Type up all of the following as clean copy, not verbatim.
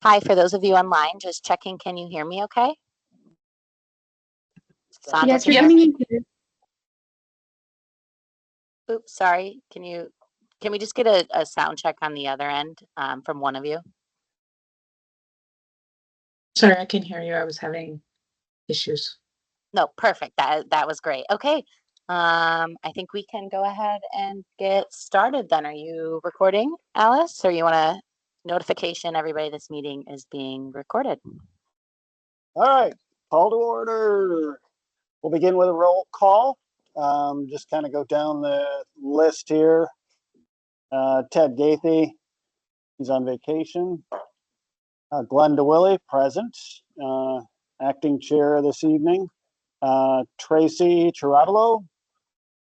Hi, for those of you online, just checking, can you hear me okay? Sandra, Yes, can you're you coming hear in me? clear. Oops, sorry. Can we just get a sound check on the other end from one of you? Sorry, I can hear you. I was having issues. No, perfect. That was great. Okay. I think we can go ahead and get started then. Are you recording, Alice? Or you want a notification, everybody, this meeting is being recorded? All right, call to order. We'll begin with a roll call. Just kind of go down the list here. Ted Gaithy, he's on vacation. Glenn DeWilly, present, acting chair this evening. Tracy Chiravalo,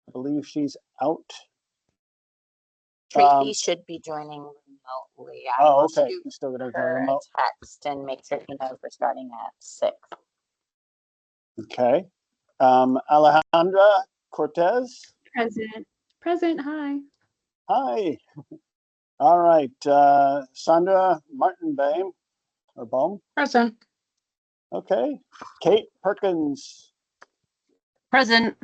I believe she's out. Tracy should be joining remotely. I Oh, will okay. shoot You're still gonna go her a remote. text and make sure she knows we're starting at 6. Okay. Alejandra Cortez. Present. Present. Hi. Hi. All right. Sandra Martinbaum or Baum. Present. Okay. Kate Perkins Present.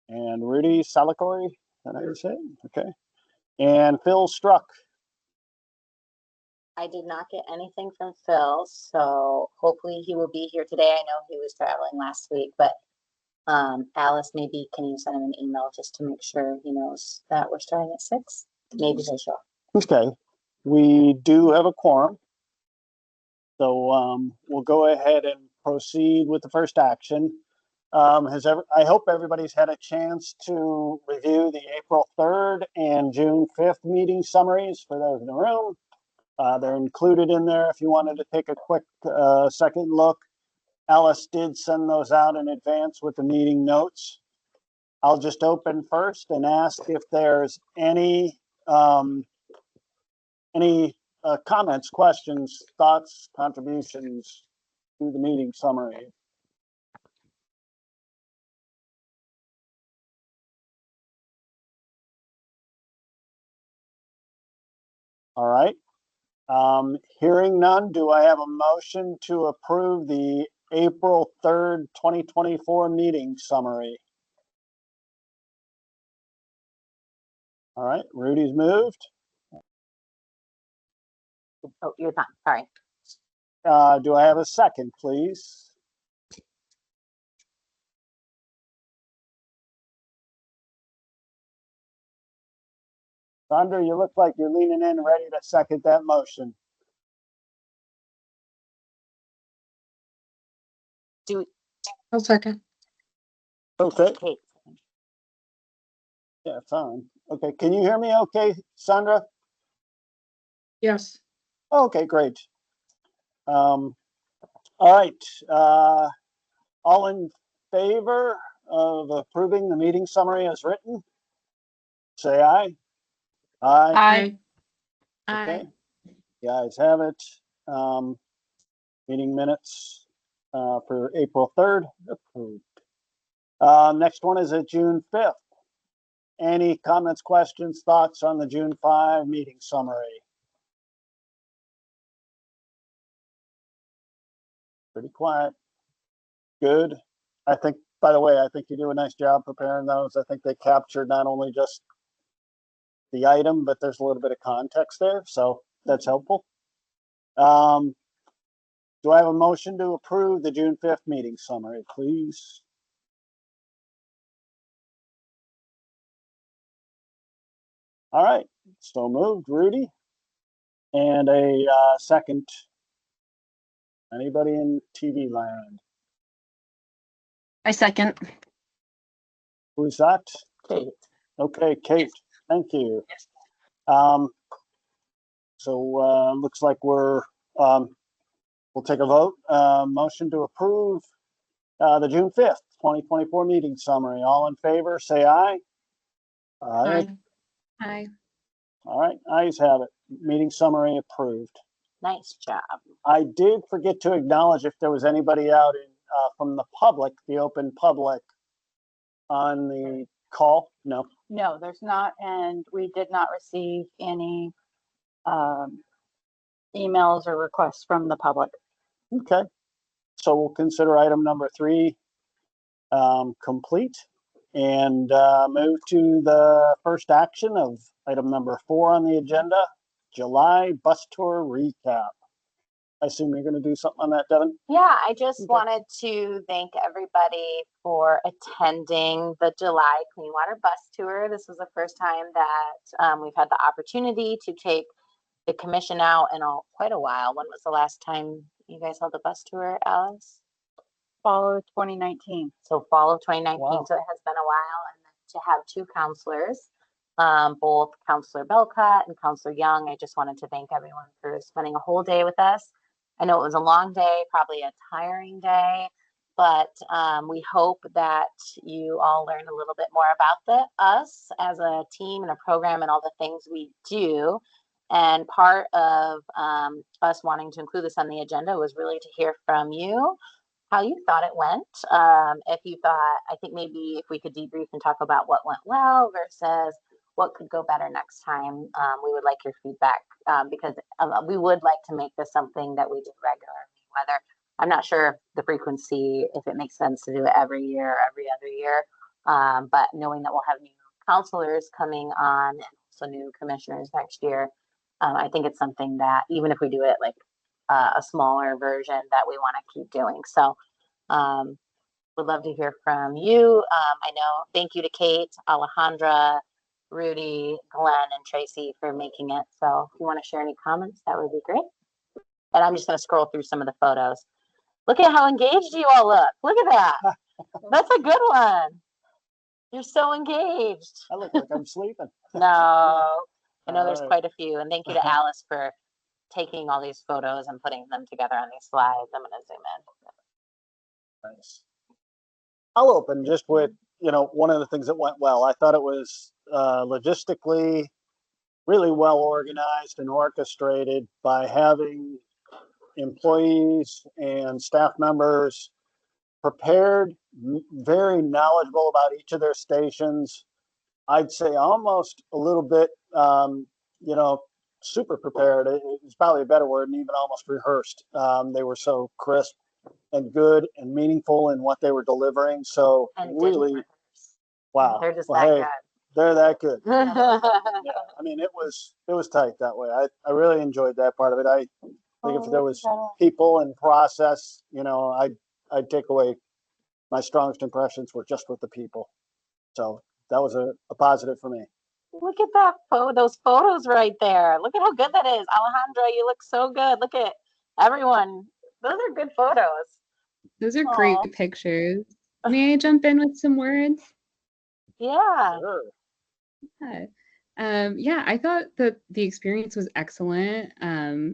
and Rudy Salakori. Is that how you say it? Okay. And Phil Struck. I did not get anything from Phil, so hopefully he will be here today. I know he was traveling last week, but Alice, maybe can you send him an email just to make sure he knows that we're starting at 6? Maybe he'll show up. Okay. We do have a quorum. So we'll go ahead and proceed with the first action. I hope everybody's had a chance to review the April 3rd and June 5th meeting summaries for those in the room. They're included in there if you wanted to take a quick second look. Alice did send those out in advance with the meeting notes. I'll just open first and ask if there's any comments, questions, thoughts, contributions to the meeting summary. All right. Hearing none, do I have a motion to approve the April 3rd, 2024 meeting summary? All right, Rudy's moved. Oh, you're fine. Sorry. Do I have a second, please? Sandra, you look like you're leaning in, ready to second that motion. I'll second. Okay. Kate. Yeah, fine. Okay, can you hear me okay, Sandra? Yes. Okay, great. All right. All in favor of approving the meeting summary as written? Say aye. Aye. Aye. Okay. The ayes have it. Meeting minutes for April 3rd approved. Next one is at June 5th. Any comments, questions, thoughts on the June 5 meeting summary? Pretty quiet. Good. I think, by the way, I think you do a nice job preparing those. I think they captured not only just the item, but there's a little bit of context there, so that's helpful. Do I have a motion to approve the June 5th meeting summary, please? All right, so moved, Rudy. And a second. Anybody in TV land? I second. Who's that? Kate. Okay, Kate, thank you. So looks like we'll take a vote. Motion to approve the June 5th, 2024 meeting summary. All in favor, say aye. Aye. Hi. All right, ayes have it. Meeting summary approved. Nice job. I did forget to acknowledge if there was anybody out from the public, the open public, on the call. No. No, there's not, and we did not receive any emails or requests from the public. Okay. So we'll consider item number 3 complete and move to the first action of item number 4 on the agenda, July bus tour recap. I assume you're going to do something on that, Devin? Yeah, I just Okay. wanted to thank everybody for attending the July Clean Water Bus Tour. This was the first time that we've had the opportunity to take the commission out in quite a while. When was the last time you guys held a bus tour, Alice? Fall of 2019. So fall of 2019. Wow. So it has been a while, and then to have 2 counselors, both Counselor Belcott and Counselor Young. I just wanted to thank everyone for spending a whole day with us. I know it was a long day, probably a tiring day, but we hope that you all learn a little bit more about us as a team and a program and all the things we do. And part of us wanting to include this on the agenda was really to hear from you how you thought it went. If you thought, I think maybe if we could debrief and talk about what went well versus what could go better next time, we would like your feedback because we would like to make this something that we do regularly. Whether I'm not sure the frequency, if it makes sense to do it every year or every other year, but knowing that we'll have new counselors coming on and also new commissioners next year, I think it's something that even if we do it like a smaller version, that we want to keep doing. So would love to hear from you. I know, thank you to Kate, Alejandra, Rudy, Glenn, and Tracy for making it. So if you want to share any comments, that would be great. And I'm just going to scroll through some of the photos. Look at how engaged you all look. Look at that. That's a good one. You're so engaged. I look like I'm sleeping. No, I know there's Alright. quite a few. And thank you to Alice for taking all these photos and putting them together on these slides. I'm going to zoom in. Nice. I'll open just with, one of the things that went well. I thought it was logistically really well organized and orchestrated by having employees and staff members prepared, very knowledgeable about each of their stations. I'd say almost a little bit, super prepared. It's probably a better word, and even almost rehearsed. They were so crisp and good and meaningful in what they were delivering. So And really, didn't wow. They're just Well, that they're that good. good. Yeah, I mean, it was tight that way. I really enjoyed that part of it. I think if there was people and process, I'd take away my strongest impressions were just with the people. So that was a positive for me. Look at that those photos right there. Look at how good that is. Alejandra, you look so good. Look at everyone. Those are good photos. Those are Aw. great pictures. May I jump in with some words? Yeah. Sure. Yeah, I thought that the experience was excellent,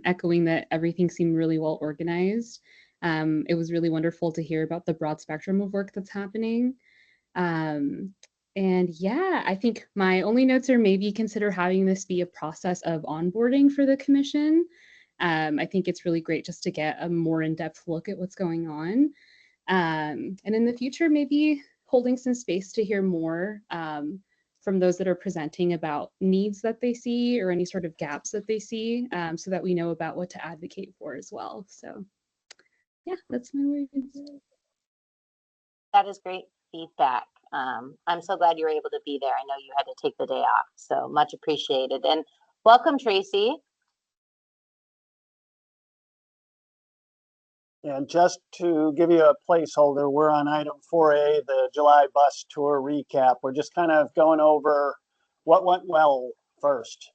echoing that everything seemed really well organized. It was really wonderful to hear about the broad spectrum of work that's happening. And yeah, I think my only notes are maybe consider having this be a process of onboarding for the commission. I think it's really great just to get a more in-depth look at what's going on. And in the future, maybe holding some space to hear more from those that are presenting about needs that they see or any sort of gaps that they see so that we know about what to advocate for as well. So yeah, that's my words. That is great feedback. I'm so glad you were able to be there. I know you had to take the day off, so much appreciated. And welcome, Tracy. And just to give you a placeholder, we're on item 4A, the July bus tour recap. We're just kind of going over what went well first,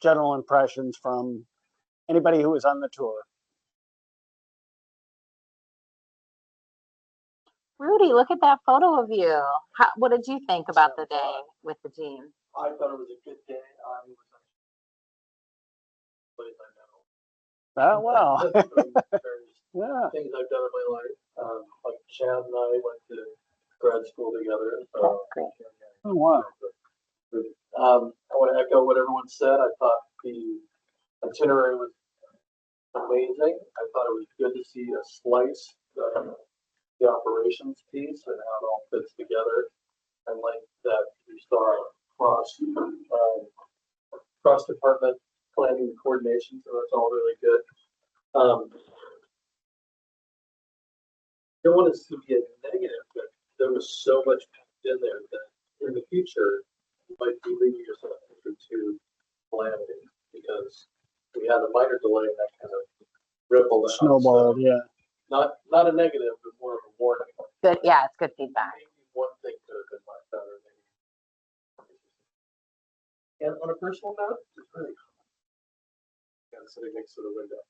general impressions from anybody who was on the tour. Rudy, look at that photo of you. What did you think about the day with the team? I thought it was a good day. I was Oh, wow. various Yeah. things I've done in my life. Like Chad and I went to grad school together. That's great. Oh, wow. I want to echo what everyone said. I thought the itinerary was amazing. I thought it was good to see a slice of the operations piece and how it all fits together. And like that we saw cross department planning coordination, so that's all really good. Don't want this to be a negative, but there was so much packed in there that in the future, you might be leaving yourself to calamity, because we had a minor delay and that kind of rippled out. Snowballed, So yeah. not a negative, but more of a warning. Good, yeah, it's good feedback. Maybe one thing could have been much better. Maybe. And on a personal note, it's really kind of sitting next to the window.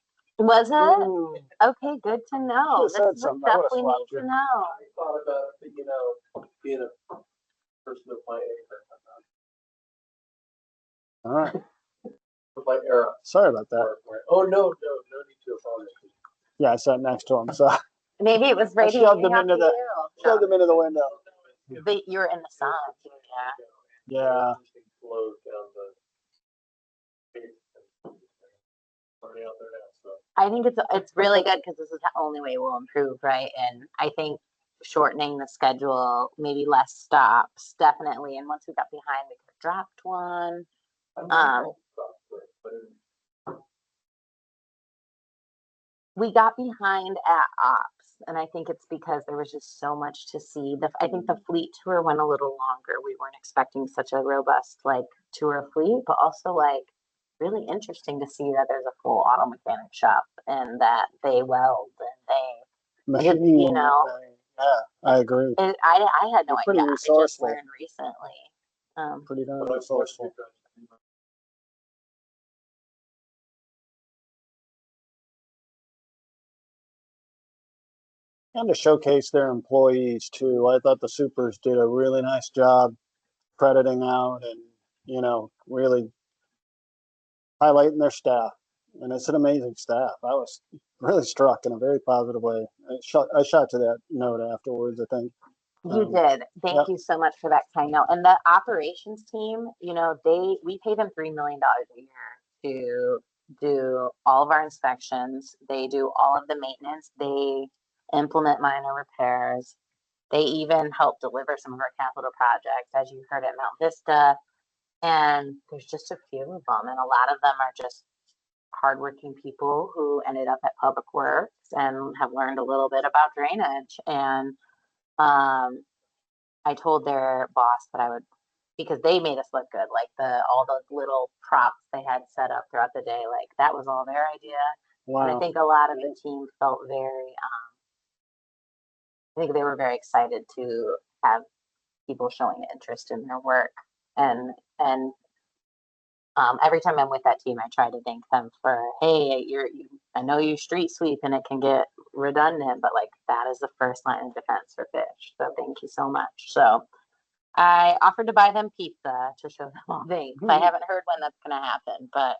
Was it? Ooh, Okay, good to know. Should've This said is something. the I stuff would've we need slapped to you. know. I thought about it, you know, being a person of my age, all right. of my era. Sorry about that. Oh, no need to apologize. Yeah, I sat next to him, so Maybe it was I radiating shoved him off into of the- you. shoved him into the window. But you're in the sun, yeah. Yeah. Flows down the. Already out there now, so. I think it's really good because this is the only way we'll improve, right? And I think shortening the schedule, maybe less stops, definitely. And once we got behind, we could have dropped one. We got behind at ops, and I think it's because there was just so much to see. I think the fleet tour went a little longer. We weren't expecting such a robust like tour of fleet, but also like really interesting to see that there's a full auto mechanic shop and that they weld and Machine, you know. yeah, I agree. I had no They're pretty idea. I just resourceful. learned recently. Pretty darn But I've resourceful. And to showcase their employees too. I thought the supers did a really nice job crediting out and, you know, really highlighting their staff. And it's an amazing staff. I was really struck in a very positive way. I shot to that note afterwards, I think. You did. Thank yep. you so much for that kind note. And the operations team, you know, we pay them $3 million a year to do all of our inspections. They do all of the maintenance. They implement minor repairs. They even help deliver some of our capital projects, as you heard at Mount Vista. And there's just a few of them, and a lot of them are just hardworking people who ended up at Public Works and have learned a little bit about drainage. And I told their boss that I would, because they made us look good, like all those little props they had set up throughout the day, like that was all their idea. Wow. And I think a lot of the team felt very, I think they were very excited to have people showing interest in their work. And every time I'm with that team, I try to thank them for, hey, I know you street sweep and it can get redundant, but like that is the first line of defense for fish. So thank you so much. So I offered to buy them pizza to show them all thanks. I haven't heard when that's going to happen, but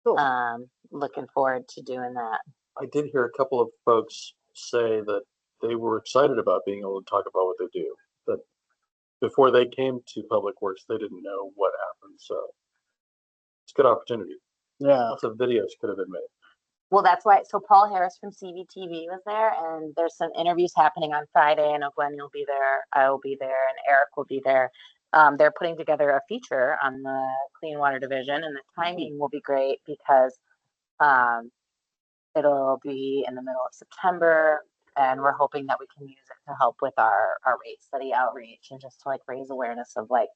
Cool. looking forward to doing that. I did hear a couple of folks say that they were excited about being able to talk about what they do. That before they came to Public Works, they didn't know what happened. So it's a good opportunity. Yeah. Lots of videos could have been made. Well, that's why. So Paul Harris from CVTV was there, and there's some interviews happening on Friday. I know Gwen, you'll be there. I will be there, and Eric will be there. They're putting together a feature on the Clean Water Division, and the timing will be great because it'll be in the middle of September, and we're hoping that we can use it to help with our rate study outreach and just to like raise awareness of like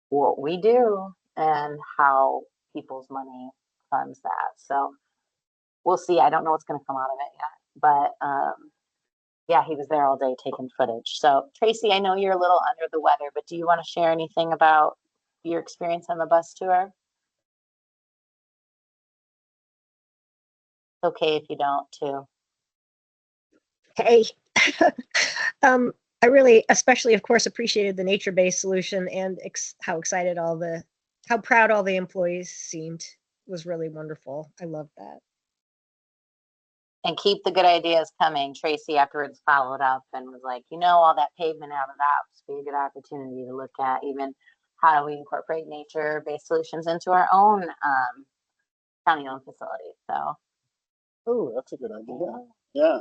what we do and how people's money funds that. So we'll see. I don't know what's going to come out of it yet, but yeah, he was there all day taking footage. So Tracy, I know you're a little under the weather, but do you want to share anything about your experience on the bus tour? Okay if you don't too. Hey, I really, especially of course, appreciated the nature-based solution and how excited how proud all the employees seemed. It was really wonderful. I loved that. And keep the good ideas coming. Tracy afterwards followed up and was like, you know, all that pavement out of the Alps would be a good opportunity to look at even how do we incorporate nature-based solutions into our own county-owned facilities. So, Oh, that's a good idea. Yeah.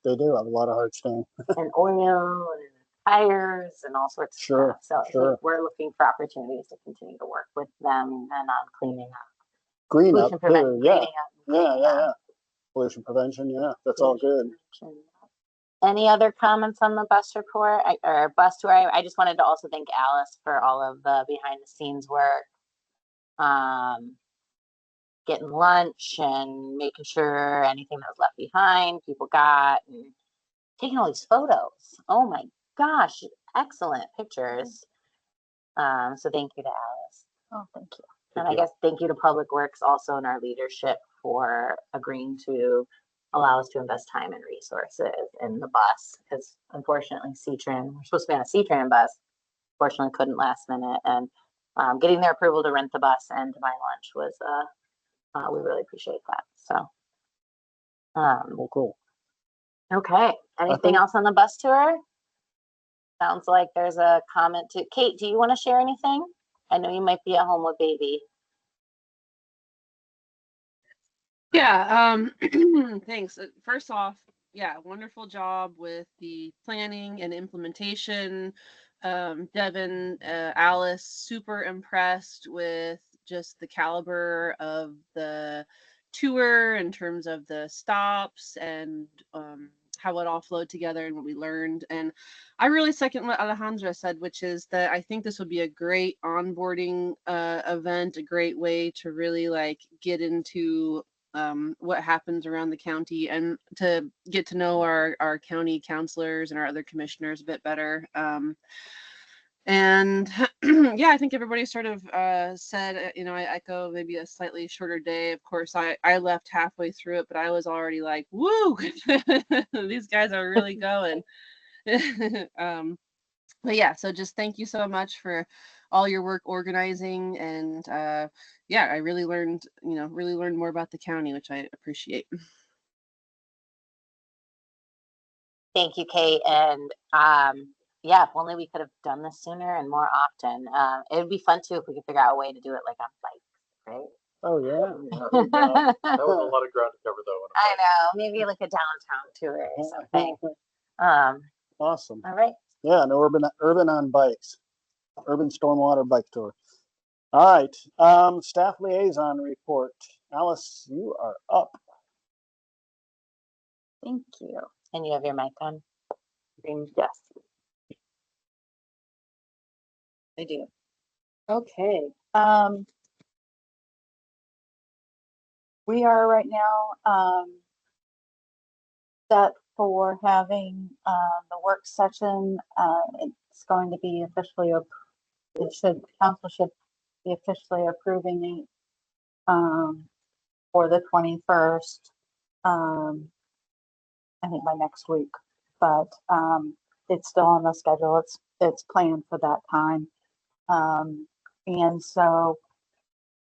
They do have a lot of hard stone. and oil and tires and all sorts of Sure, stuff. So I sure. think we're looking for opportunities to continue to work with them and on cleaning up green up pollution too, prevention. yeah, yeah. Pollution prevention, yeah, that's all good. Any other comments on the bus report or bus tour? I just wanted to also thank Alice for all of the behind the scenes work. Getting lunch and making sure anything that was left behind, people got, and taking all these photos. Oh my gosh, excellent pictures. So thank you to Alice. Oh, thank you. And I guess thank you to Public Works also in our leadership for agreeing to allow us to invest time and resources in the bus. Because unfortunately, we're supposed to be on a C-Tran bus. Fortunately, couldn't last minute. And getting their approval to rent the bus and to buy lunch was, we really appreciate that. So, Well, cool. okay. Anything else on the bus tour? Sounds like there's a comment to Kate. Do you want to share anything? I know you might be at home with baby. Yeah, thanks. First off, yeah, wonderful job with the planning and implementation. Devin, Alice, super impressed with just the caliber of the tour in terms of the stops and how it all flowed together and what we learned. And I really second what Alejandra said, which is that I think this would be a great onboarding event, a great way to really like get into what happens around the county and to get to know our county councilors and our other commissioners a bit better. And yeah, I think everybody sort of said, I echo maybe a slightly shorter day. Of course, I left halfway through it, but I was already like, woo, these guys are really going. But yeah, so just thank you so much for all your work organizing. And yeah, I really learned more about the county, which I appreciate. Thank you, Kate. And yeah, if only we could have done this sooner and more often. It would be fun too if we could figure out a way to do it like on bikes, right? Oh, yeah. That was a lot of ground to cover though. I know, maybe like a downtown tour or something. Awesome. All right. Yeah, an urban on bikes, urban stormwater bike tour. All right, staff liaison report. Alice, you are up. Thank you. And you have your mic on? Yes. I do. Okay. We are right now set for having the work session. It's going to be officially, council should be officially approving it for the 21st. I think by next week, but it's still on the schedule. It's planned for that time. And so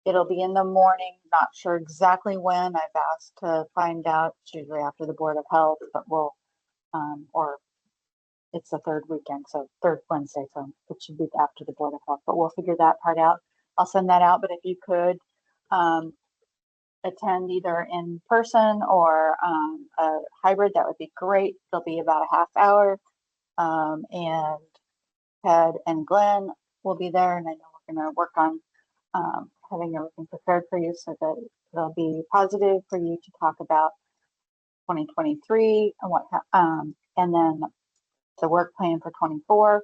it'll be in the morning, not sure exactly when. I've asked to find out. It's usually after the Board of Health, but we'll, or it's the third weekend, so third Wednesday, so it should be after the Board of Health, but we'll figure that part out. I'll send that out, but if you could attend either in person or a hybrid, that would be great. There'll be about a half hour, and Ted and Glenn will be there, and I know we're going to work on having everything prepared for you so that it'll be positive for you to talk about 2023 and and then the work plan for 24,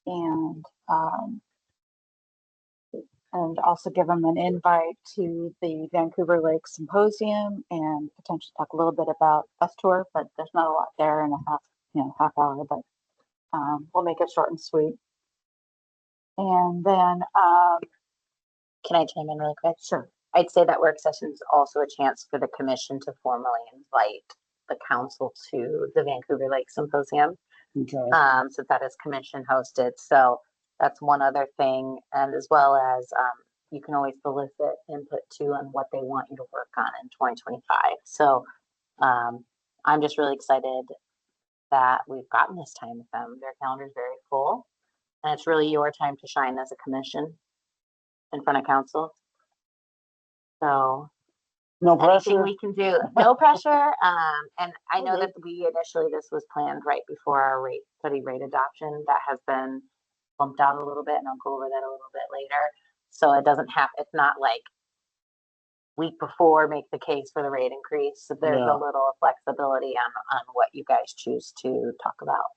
and also give them an invite to the Vancouver Lake Symposium and potentially talk a little bit about bus tour, but there's not a lot there in a half hour, but we'll make it short and sweet. And then Can I chime in really quick? sure. I'd say that work session is also a chance for the commission to formally invite the council to the Vancouver Lake Symposium, Okay. since that is commission hosted. So that's one other thing. And as well as you can always solicit input too on what they want you to work on in 2025. So I'm just really excited that we've gotten this time with them. Their calendar is very full, and it's really your time to shine as a commission in front of council. So No anything pressure. we can do, no pressure. And I know Okay. that initially this was planned right before our study rate adoption. That has been bumped out a little bit, and I'll go over that a little bit later. So it doesn't have, it's not like week before make the case for the rate increase. So there's Yeah. a little flexibility on what you guys choose to talk about.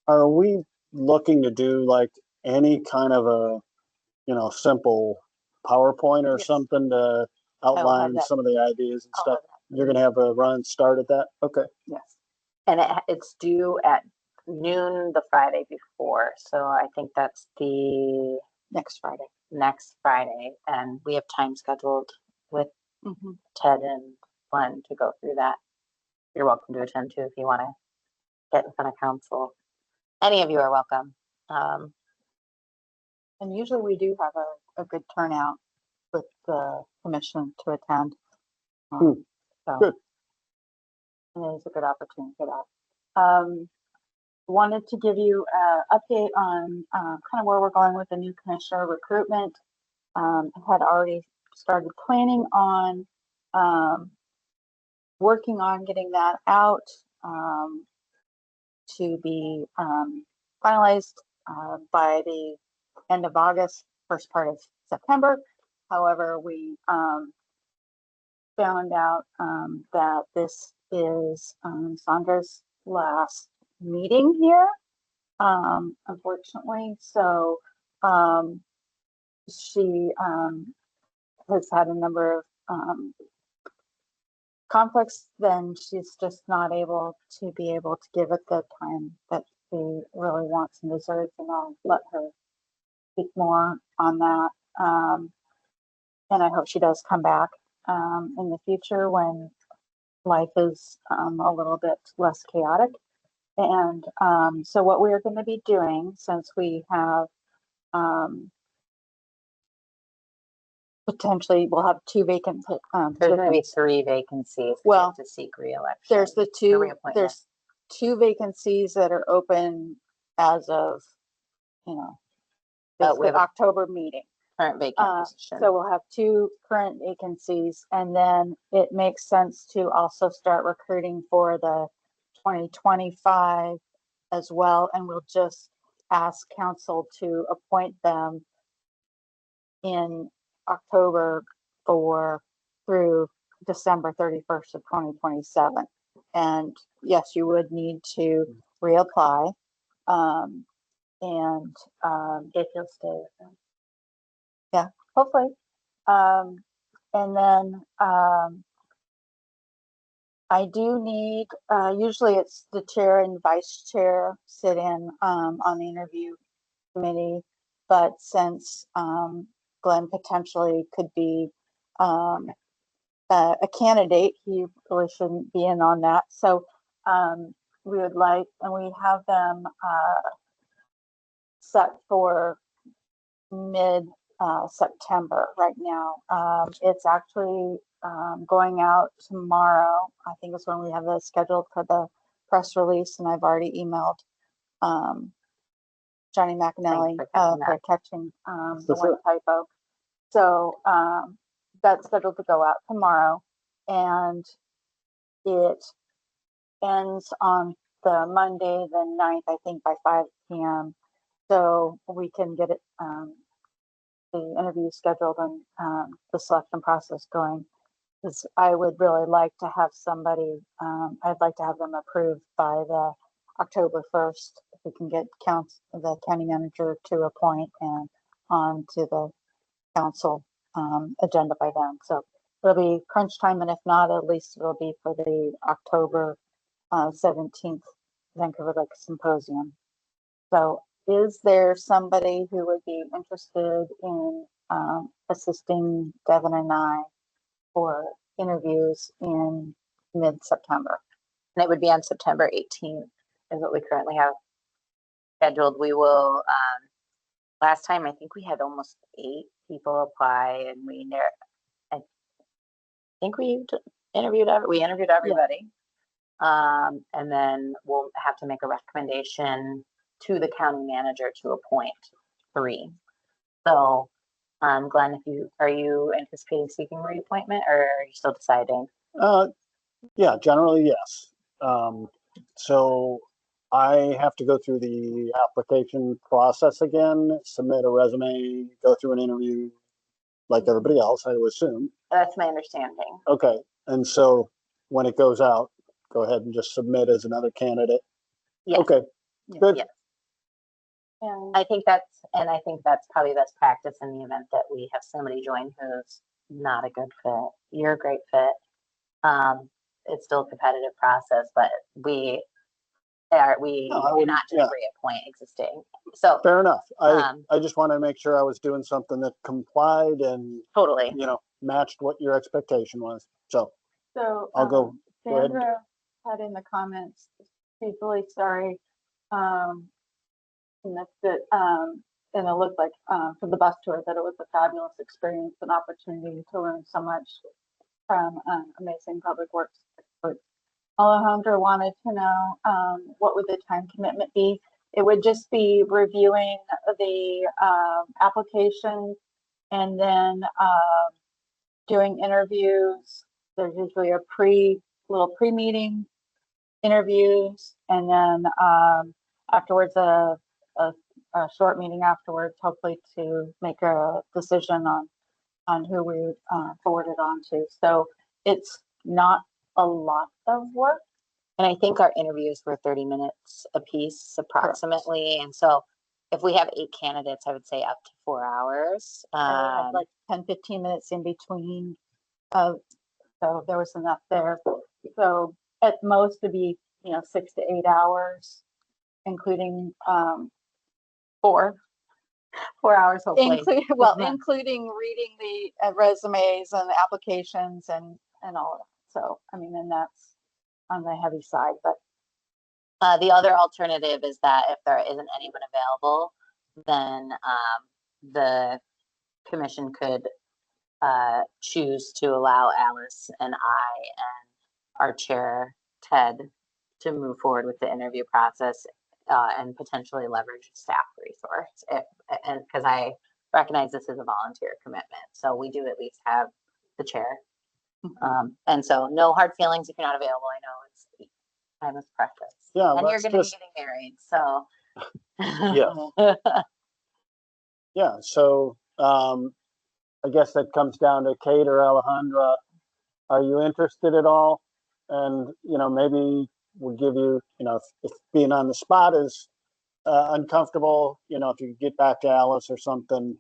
Are we looking to do like any kind of a, simple PowerPoint or Yes. something to will have outline that. some of the ideas and I'll stuff? have You're gonna have a run start at that? Okay. Yes. And it's due at noon the Friday before. So I think that's the Next Friday. next Friday. And we have time scheduled with Mm-hmm. Ted and Glenn to go through that. You're welcome to attend too if you want to get in front of council. Any of you are welcome. And usually we do have a good turnout with the commission to attend. So Good. and it is a good opportunity for that. Wanted to give you an update on kind of where we're going with the new commissioner recruitment. Had already started planning on working on getting that out to be finalized by the end of August, first part of September. However, we found out that this is Sandra's last meeting here, unfortunately. So she has had a number of conflicts, then she's just not able to give it the time that she really wants and deserves, and I'll let her speak more on that. And I hope she does come back in the future when life is a little bit less chaotic. And so what we're going to be doing, since we have potentially we'll have two vacant There's going to be 3 vacancies. If you Well, have to seek reelection. there's the two reappointment. there's 2 vacancies that are open as of we the have a October meeting. current vacant position. So we'll have 2 current vacancies, and then it makes sense to also start recruiting for the 2025 as well, and we'll just ask council to appoint them in October through December 31st of 2027. And yes, you would need to reapply, and if you'll stay with them. hopefully. And then I do need, usually it's the chair and vice chair sit in on the interview committee, but since Glenn potentially could be a candidate, he really shouldn't be in on that. So we would like, and we have them set for mid September right now. It's actually going out tomorrow. I think is when we have it scheduled for the press release, and I've already emailed Johnny McAnally for catching the one typo. So that's scheduled to go out tomorrow, and it ends on the Monday, the 9th, I think by 5 p.m. So we can get it the interview scheduled and the selection process going. Because I would really like to have somebody, I'd like to have them approved by the October 1st. If we can get the county manager to appoint and on to the council agenda by then. So it'll be crunch time, and if not, at least it'll be for the October 17th Vancouver Lake Symposium. So is there somebody who would be interested in assisting Devin and I for interviews in mid-September? And it would be on September 18th is what we currently have scheduled. We will, last time I think we had almost 8 people apply, and I think we interviewed everybody. And then we'll have to make a recommendation to the county manager to appoint 3. So Glenn, are you anticipating seeking reappointment, or are you still deciding? Yeah, generally, yes. So I have to go through the application process again, submit a resume, go through an interview like everybody else, I would assume. That's my understanding. Okay, and so when it goes out, go ahead and just submit as another candidate. Yes. Okay, good. Yes. And I think that's probably best practice in the event that we have somebody join who's not a good fit. You're a great fit. It's still a competitive process, but we No, I cannot wouldn't- just yeah. reappoint existing. So Fair enough. Um, I just want to make sure I was doing something that complied and, totally. matched what your expectation was. So so. I'll go ahead. Sandra had in the comments, she's really sorry. And and it looked like, for the bus tour, that it was a fabulous experience and opportunity to learn so much from, amazing public works experts. Alejandra wanted to know, what would the time commitment be? It would just be reviewing the, applications and then, doing interviews. There's usually a little pre-meeting interviews, and then, afterwards, a short meeting afterwards, hopefully to make a decision on who we, forward it on to. So it's not a lot of work. And I think our interviews were 30 minutes apiece approximately. And so if we have 8 candidates, I would say up to 4 hours. And we had like 10, 15 minutes in between. So there was enough there. So at most it'd be, 6 to 8 hours, including, 4 hours, hopefully. including reading the resumes and the applications and all of that. So, I mean, and that's on the heavy side, but The other alternative is that if there isn't anyone available, then the commission could choose to allow Alice and I and our chair, Ted, to move forward with the interview process and potentially leverage a staff resource. And because I recognize this is a volunteer commitment, so we do at least have the chair. And so no hard feelings if you're not available. I know it's time is precious. Yeah, And you're let's going to be just- getting married, so. Yeah. Yeah, so I guess that comes down to Kate or Alejandra. Are you interested at all? And, maybe we'll give you, if being on the spot is uncomfortable, if you could get back to Alice or something.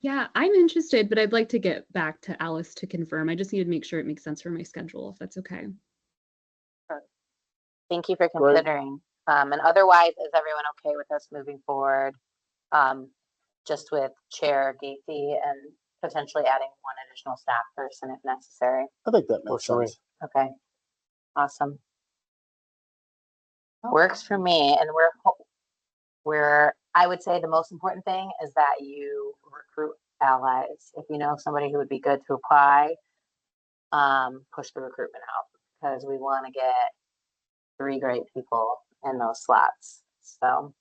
Yeah, I'm interested, but I'd like to get back to Alice to confirm. I just need to make sure it makes sense for my schedule, if that's okay. Thank you for Great. considering. And otherwise, is everyone okay with us moving forward? Just with Chair Gacy and potentially adding one additional staff person if necessary. I think that makes Works for me. sense. Okay, awesome. Works for me, and I would say the most important thing is that you recruit allies. If you know somebody who would be good to apply, push the recruitment out because we want to get 3 great people in those slots. So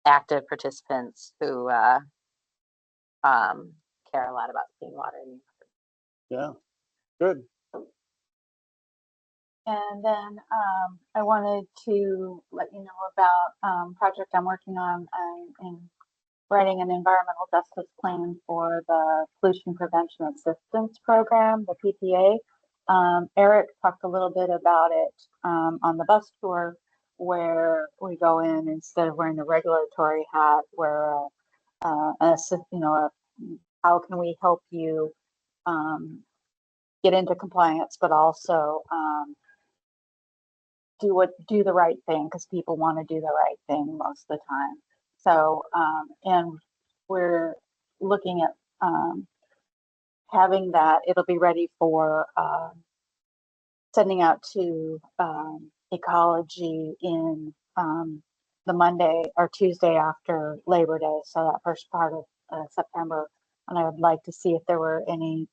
active participants who care a lot about clean water. Yeah, good. And then I wanted to let you know about project I'm working on in writing an environmental justice plan for the Pollution Prevention Assistance Program, the PPA. Eric talked a little bit about it on the bus tour, where we go in instead of wearing the regulatory hat, where how can we help you get into compliance, but also do the right thing, because people want to do the right thing most of the time. So and we're looking at having that. It'll be ready for sending out to ecology in the Monday or Tuesday after Labor Day, so that first part of September. And I would like to see if there were any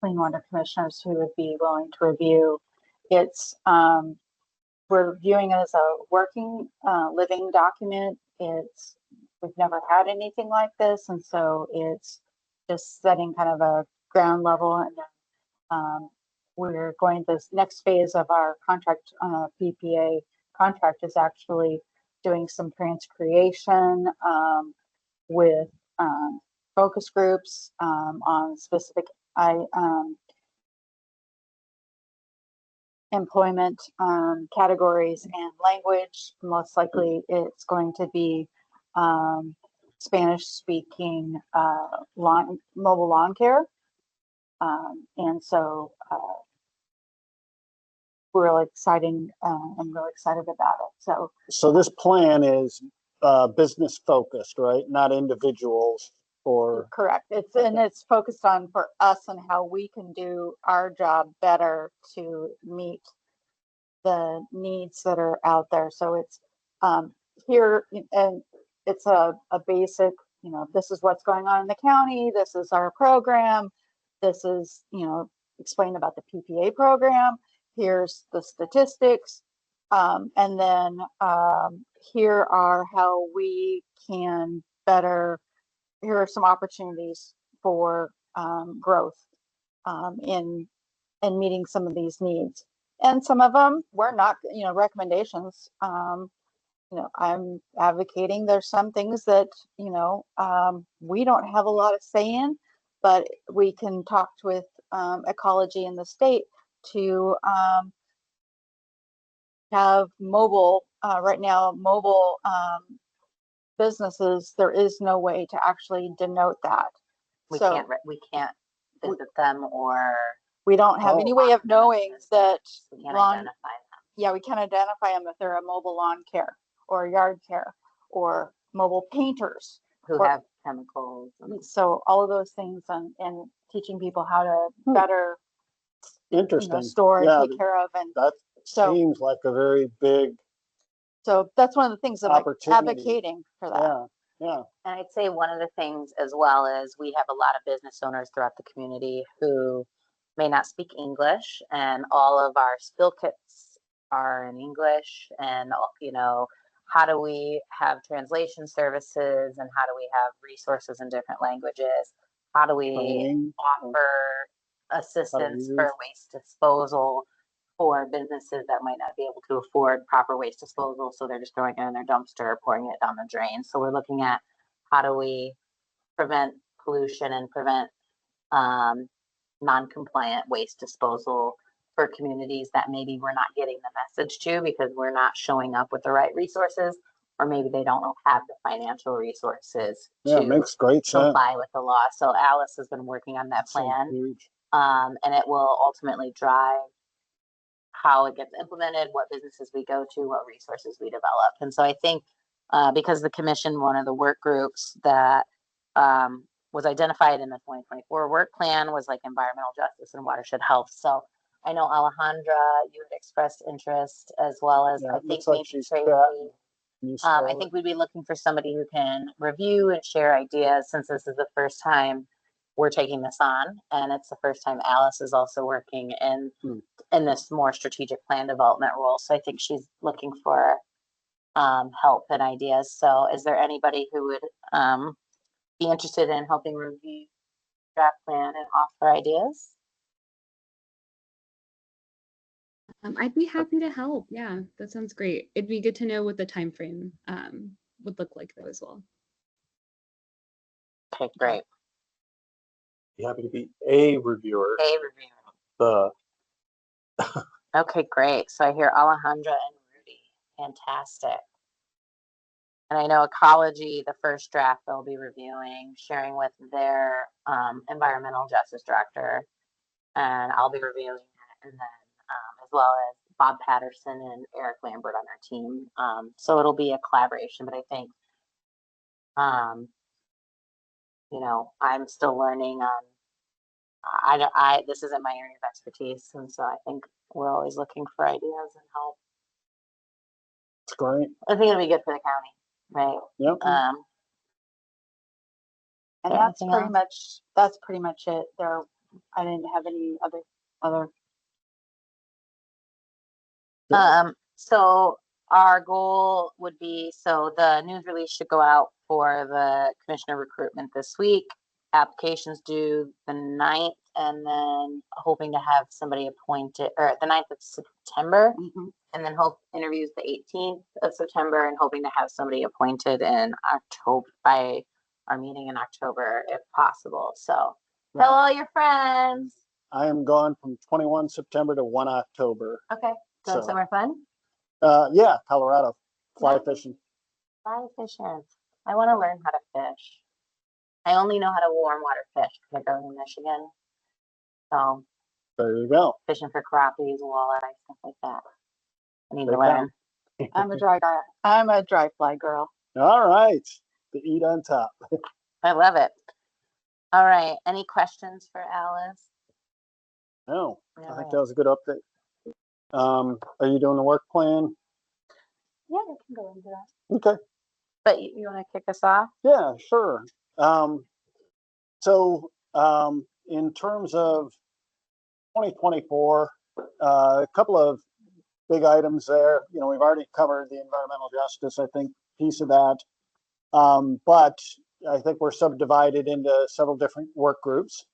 clean water commissioners who would be willing to review. It's we're viewing it as a working living document. We've never had anything like this, and so it's just setting kind of a ground level. And then we're going this next phase of our contract PPA contract is actually doing some transcreation with focus groups on specific employment categories and language. Most likely it's going to be Spanish speaking mobile lawn care. And so we're really exciting. I'm really excited about it. So this plan is business focused, right? Not individuals or, Correct. It's focused on for us and how we can do our job better to meet the needs that are out there. So it's here, and it's a basic, this is what's going on in the county. This is our program. This is, explain about the PPA program. Here's the statistics. And then here are how we can better, here are some opportunities for growth in meeting some of these needs. And some of them we're not, recommendations. I'm advocating there's some things that, we don't have a lot of say in, but we can talk with ecology in the state to have mobile, right now, mobile businesses, there is no way to actually denote that. We So can't visit them, or we don't have any way of knowing that we can't lawn, identify them. yeah, we can't identify them if they're a mobile lawn care or yard care or mobile painters. Who or- have chemicals. So all of those things and teaching people how to better, interesting. store and Yeah, take care of. And that so, seems like a very big, so that's one of the things that I'm opportunity. advocating for that. yeah. And I'd say one of the things as well is we have a lot of business owners throughout the community who may not speak English, and all of our spill kits are in English. And, how do we have translation services, and how do we have resources in different languages? How do we Training. offer assistance for use. waste disposal for businesses that might not be able to afford proper waste disposal, so they're just throwing it in their dumpster or pouring it down the drain. So we're looking at how do we prevent pollution and prevent non-compliant waste disposal for communities that maybe we're not getting the message to because we're not showing up with the right resources, or maybe they don't have the financial resources Yeah, to it makes great sense. comply with the law. So Alice has been working on that So plan, huge. and it will ultimately drive how it gets implemented, what businesses we go to, what resources we develop. And so I think because the commission, one of the work groups that was identified in the 2024 work plan was like environmental justice and watershed health. So I know Alejandra, you had expressed interest, as well as Yeah, I it think looks like maybe she's Tracy. chatting. You I spell think it. we'd be looking for somebody who can review and share ideas, since this is the first time we're taking this on, and it's the first time Alice is also working in this more strategic plan development role. So I think she's looking for help and ideas. So is there anybody who would be interested in helping review draft plan and offer ideas? I'd be happy to help. Yeah, that sounds great. It'd be good to know what the time frame would look like though as well. Okay, great. Be happy to be a reviewer. A review. The Okay, great. So I hear Alejandra and Rudy. Fantastic. And I know Ecology, the first draft they'll be reviewing, sharing with their environmental justice director, and I'll be reviewing it, and then as well as Bob Patterson and Eric Lambert on our team. So it'll be a collaboration, but I think, I'm still learning on. This isn't my area of expertise, and so I think we're always looking for ideas and help. It's great. I think it'll be good for the county, right? Yep. And there that's anything pretty much it. I didn't have any other. So our goal would be, so the news release should go out for the commissioner recruitment this week. Applications due the 9th, and then hoping to have somebody appointed, or the 9th of September, and then hope interviews the 18th of September, and hoping to have somebody appointed in October, by our meeting in October if possible. So Right. tell all your friends. I am gone from 21 September to 1 October. Okay, going So- somewhere fun? Yeah, Colorado, fly Nice. fishing. Fly fishing. I want to learn how to fish. I only know how to warm water fish because I go to Michigan. So There you go. fishing for crappies, walleye, stuff like that. I need They to learn. I'm a dry guy. I'm a dry fly girl. All right, the eat on top. I love it. All right. Any questions for Alice? No, I think Alright. that was a good update. Are you doing the work plan? Yeah, we can go into that. Okay. But you want to kick us off? Yeah, sure. In terms of 2024, a couple of big items there. You know, we've already covered the environmental justice, I think, piece of that. But I think we're subdivided into several different work groups.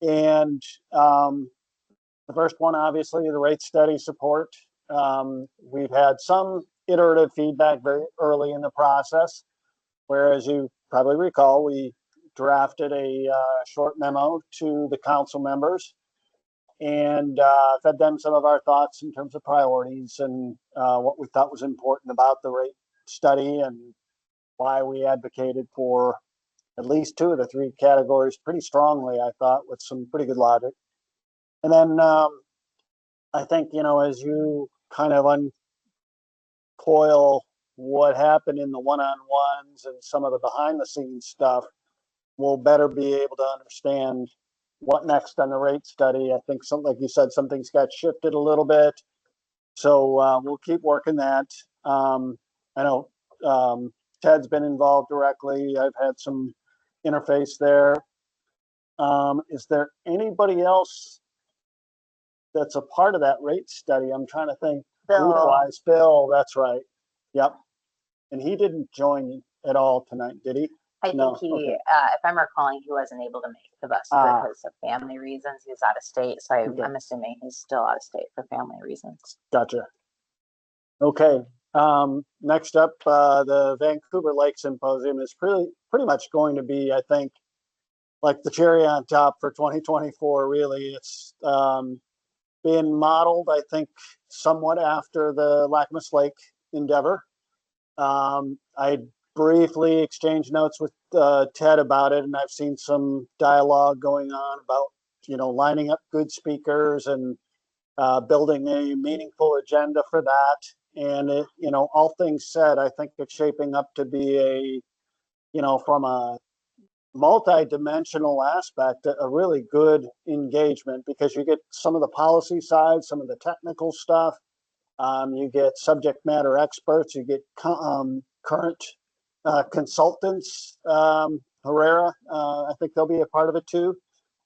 And the first one, obviously, the rate study support. We've had some iterative feedback very early in the process, where, as you probably recall, we drafted a short memo to the council members and fed them some of our thoughts in terms of priorities and what we thought was important about the rate study and why we advocated for at least two of the three categories pretty strongly, I thought, with some pretty good logic. And then I think, you know, as you kind of uncoil what happened in the one-on-ones and some of the behind-the-scenes stuff, we'll better be able to understand what next on the rate study. I think something, like you said, some things got shifted a little bit. So we'll keep working that. I know Ted's been involved directly. I've had some interface there. Is there anybody else that's a part of that rate study? I'm trying to think. Bill. Who-wise? Bill, that's right. Yep. And he didn't join at all tonight, did he? I No, think he, okay. if I'm recalling, he wasn't able to make the bus Ah. because of family reasons. He was out of state. So Okay. I'm assuming he's still out of state for family reasons. Gotcha. Okay. Next up, the Vancouver Lake Symposium is pretty much going to be, I think, like the cherry on top for 2024. Really, it's being modeled, I think, somewhat after the Lacamas Lake endeavor. I briefly exchanged notes with Ted about it, and I've seen some dialogue going on about, you know, lining up good speakers and building a meaningful agenda for that. And it, you know, all things said, I think it's shaping up to be a, you know, from a multi-dimensional aspect, a really good engagement, because you get some of the policy side, some of the technical stuff. You get subject matter experts, you get current consultants. Herrera, I think they'll be a part of it too.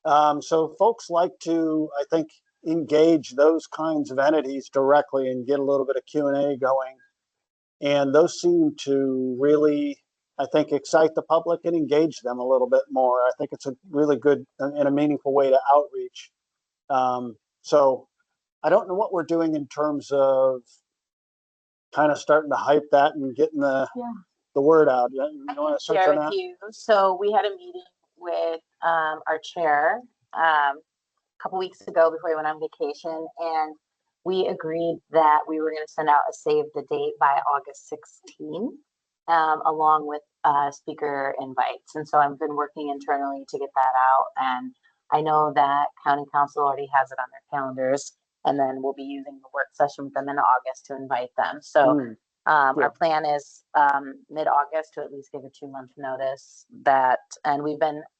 So folks like to, I think, engage those kinds of entities directly and get a little bit of Q&A going. And those seem to really, I think, excite the public and engage them a little bit more. I think it's a really good and a meaningful way to outreach. So I don't know what we're doing in terms of kind of starting to hype that and getting the word out. You want to search Share on with that? you. So we had a meeting with our chair a couple weeks ago before we went on vacation, and we agreed that we were going to send out a save the date by August 16, along with speaker invites. And so I've been working internally to get that out, and I know that County Council already has it on their calendars, and then we'll be using the work session with them in August to invite them. So our plan is mid-August to at least give a 2-month notice that, and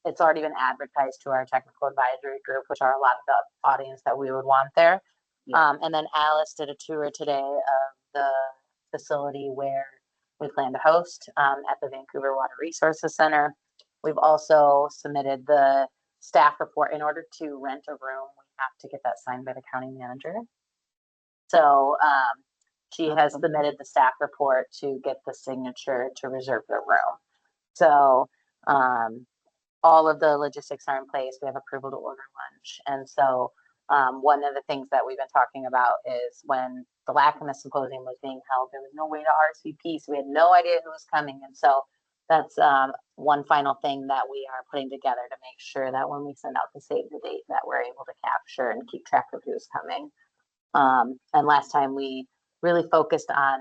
it's already been advertised to our technical advisory group, which are a lot of the audience that we would want there. And then Alice did a tour today of the facility where we plan to host at the Vancouver Water Resources Center. We've also submitted the staff report. In order to rent a room, we have to get that signed by the county manager. So she has submitted the staff report to get the signature to reserve the room. So all of the logistics are in place. We have approval to order lunch. And so one of the things that we've been talking about is when the Lacamas Symposium was being held, there was no way to RSVP. So we had no idea who was coming. And so that's one final thing that we are putting together to make sure that when we send out the save the date that we're able to capture and keep track of who's coming. And last time we really focused on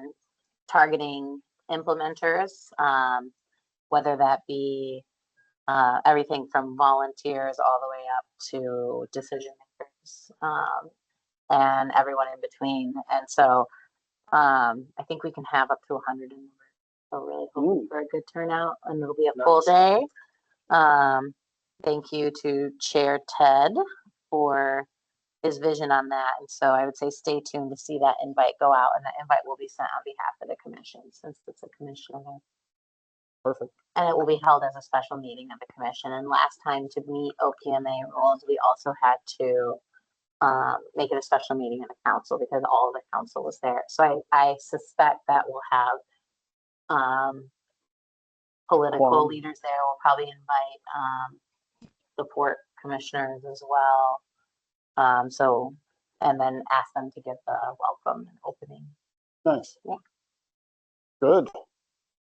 targeting implementers, whether that be everything from volunteers all the way up to decision makers, and everyone in between. And so I think we can have up to 100 in the room. So really hoping for a good turnout, and it'll be a full day. Thank you to Chair Ted for his vision on that. And so I would say stay tuned to see that invite go out, and the invite will be sent on behalf of the commission since it's a commission event. Perfect. And it will be held as a special meeting of the commission. And last time to meet OPMA rules, we also had to make it a special meeting of the council because all of the council was there. So I suspect that we'll have political Quorum. leaders there. We'll probably invite the port commissioners as well. So, and then ask them to give the welcome and opening. Nice. Yeah. Good.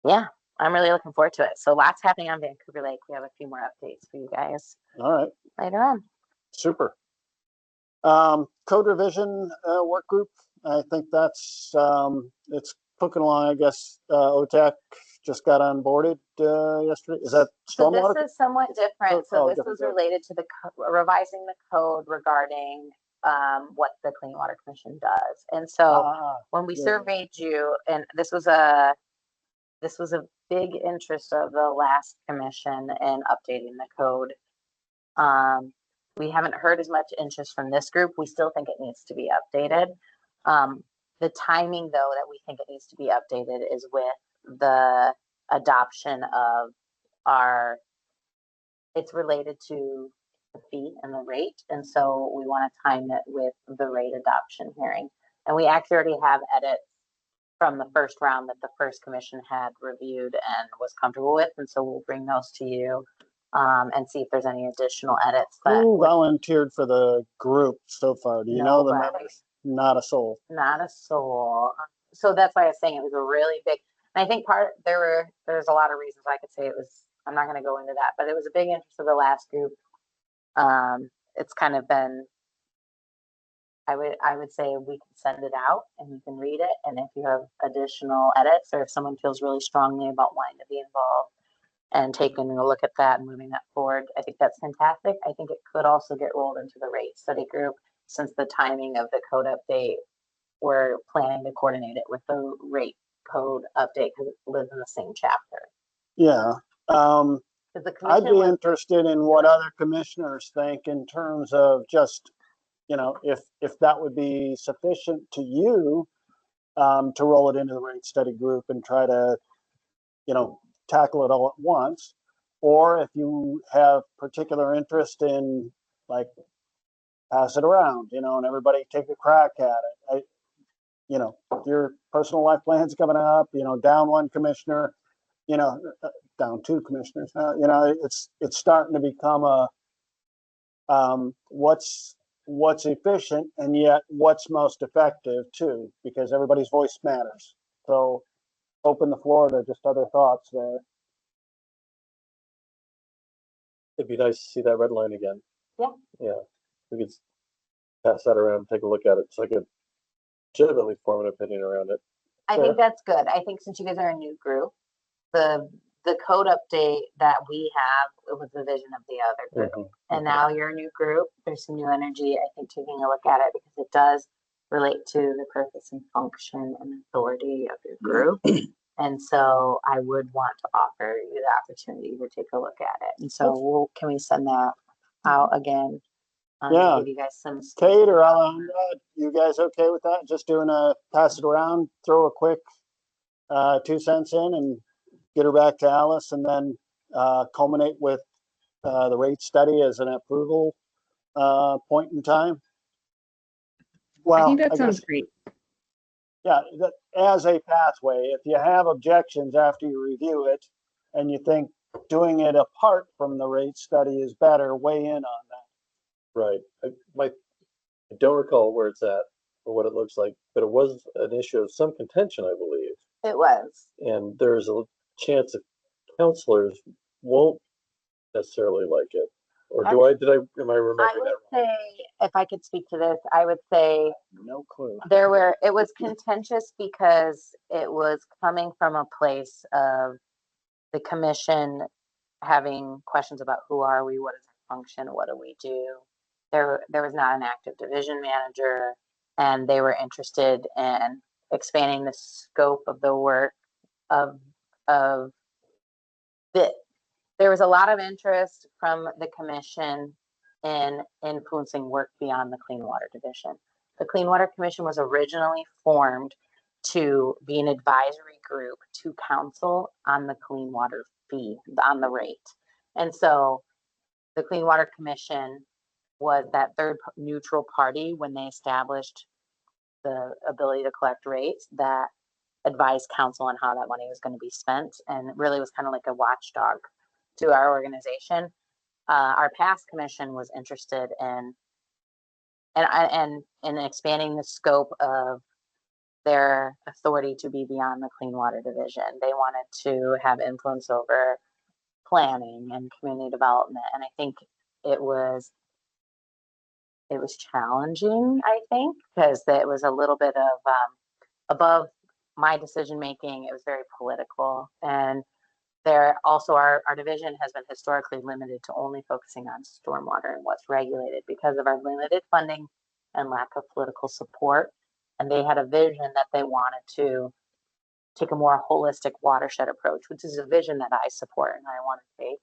Yeah, I'm really looking forward to it. So lots happening on Vancouver Lake. We have a few more updates for you guys All right. later on. Super. Code revision work group. I think that's it's cooking along. I guess OTAC just got onboarded yesterday. Is that So stormwater? this is somewhat different. So Oh, this different, was yeah. related to the revising the code regarding what the Clean Water Commission does. And so when we yeah. surveyed you, and this was a big interest of the last commission in updating the code. We haven't heard as much interest from this group. We still think it needs to be updated. The timing, though, that we think it needs to be updated is with the adoption of it's related to the fee and the rate. And so we want to time it with the rate adoption hearing. And we actually already have edits from the first round that the first commission had reviewed and was comfortable with. And so we'll bring those to you and see if there's any additional edits. Who volunteered for the group so far? Do you know the Nobody. members? Not a soul. Not a soul. So that's why I was saying it was a really big, and I think there's a lot of reasons I could say it was, I'm not going to go into that, but it was a big interest of the last group. It's kind of been, I would say we can send it out and you can read it. And if you have additional edits or if someone feels really strongly about wanting to be involved and taking a look at that and moving that forward, I think that's fantastic. I think it could also get rolled into the rate study group since the timing of the code update, we're planning to coordinate it with the rate code update because it lives in the same chapter. Yeah. 'Cause the I'd be commission was, interested in what other commissioners think in terms of just, if that would be sufficient to you to roll it into the rate study group and try to, tackle it all at once, or if you have particular interest in like pass it around, and everybody take a crack at it. Your personal life plan's coming up, down one commissioner, down two commissioners. It's starting to become what's efficient and yet what's most effective too, because everybody's voice matters. So open the floor to just other thoughts there. It'd be nice to see that red line again. Yeah. Yeah. We could pass that around, take a look at it so I could legitimately form an opinion around it. I think that's good. I think since you guys are a new group, the code update that we have, it was the vision of the other group. And now you're a new group. There's some new energy, I think, taking a look at it because it does relate to the purpose and function and authority of your group. And so I would want to offer you the opportunity to take a look at it. And so can we send that out again? Yeah. Give you guys some. Kate or Alejandra, you guys okay with that? Just doing a pass it around, throw a quick 2 cents in and get her back to Alice and then culminate with the rate study as an approval point in time? Well, I think that guess- sounds great. Yeah, as a pathway, if you have objections after you review it and you think doing it apart from the rate study is better, weigh in on that. Right. I don't recall where it's at or what it looks like, but it was an issue of some contention, I believe. It was. And there's a chance of counselors won't necessarily like it. Or am I I remembering would that wrong? say, if I could speak to this, I would say No clue. it was contentious because it was coming from a place of the commission having questions about who are we, what is our function, what do we do. There was not an active division manager, and they were interested in expanding the scope of the work of the. There was a lot of interest from the commission in influencing work beyond the Clean Water Division. The Clean Water Commission was originally formed to be an advisory group to council on the clean water fee, on the rate. And so the Clean Water Commission was that third neutral party when they established the ability to collect rates that advised council on how that money was going to be spent, and it really was kind of like a watchdog to our organization. Our past commission was interested in and expanding the scope of their authority to be beyond the Clean Water Division. They wanted to have influence over planning and community development, and I think it was challenging. I think because it was a little bit of above my decision making. It was very political, and there also our division has been historically limited to only focusing on stormwater and what's regulated because of our limited funding and lack of political support. And they had a vision that they wanted to take a more holistic watershed approach, which is a vision that I support and I want to take.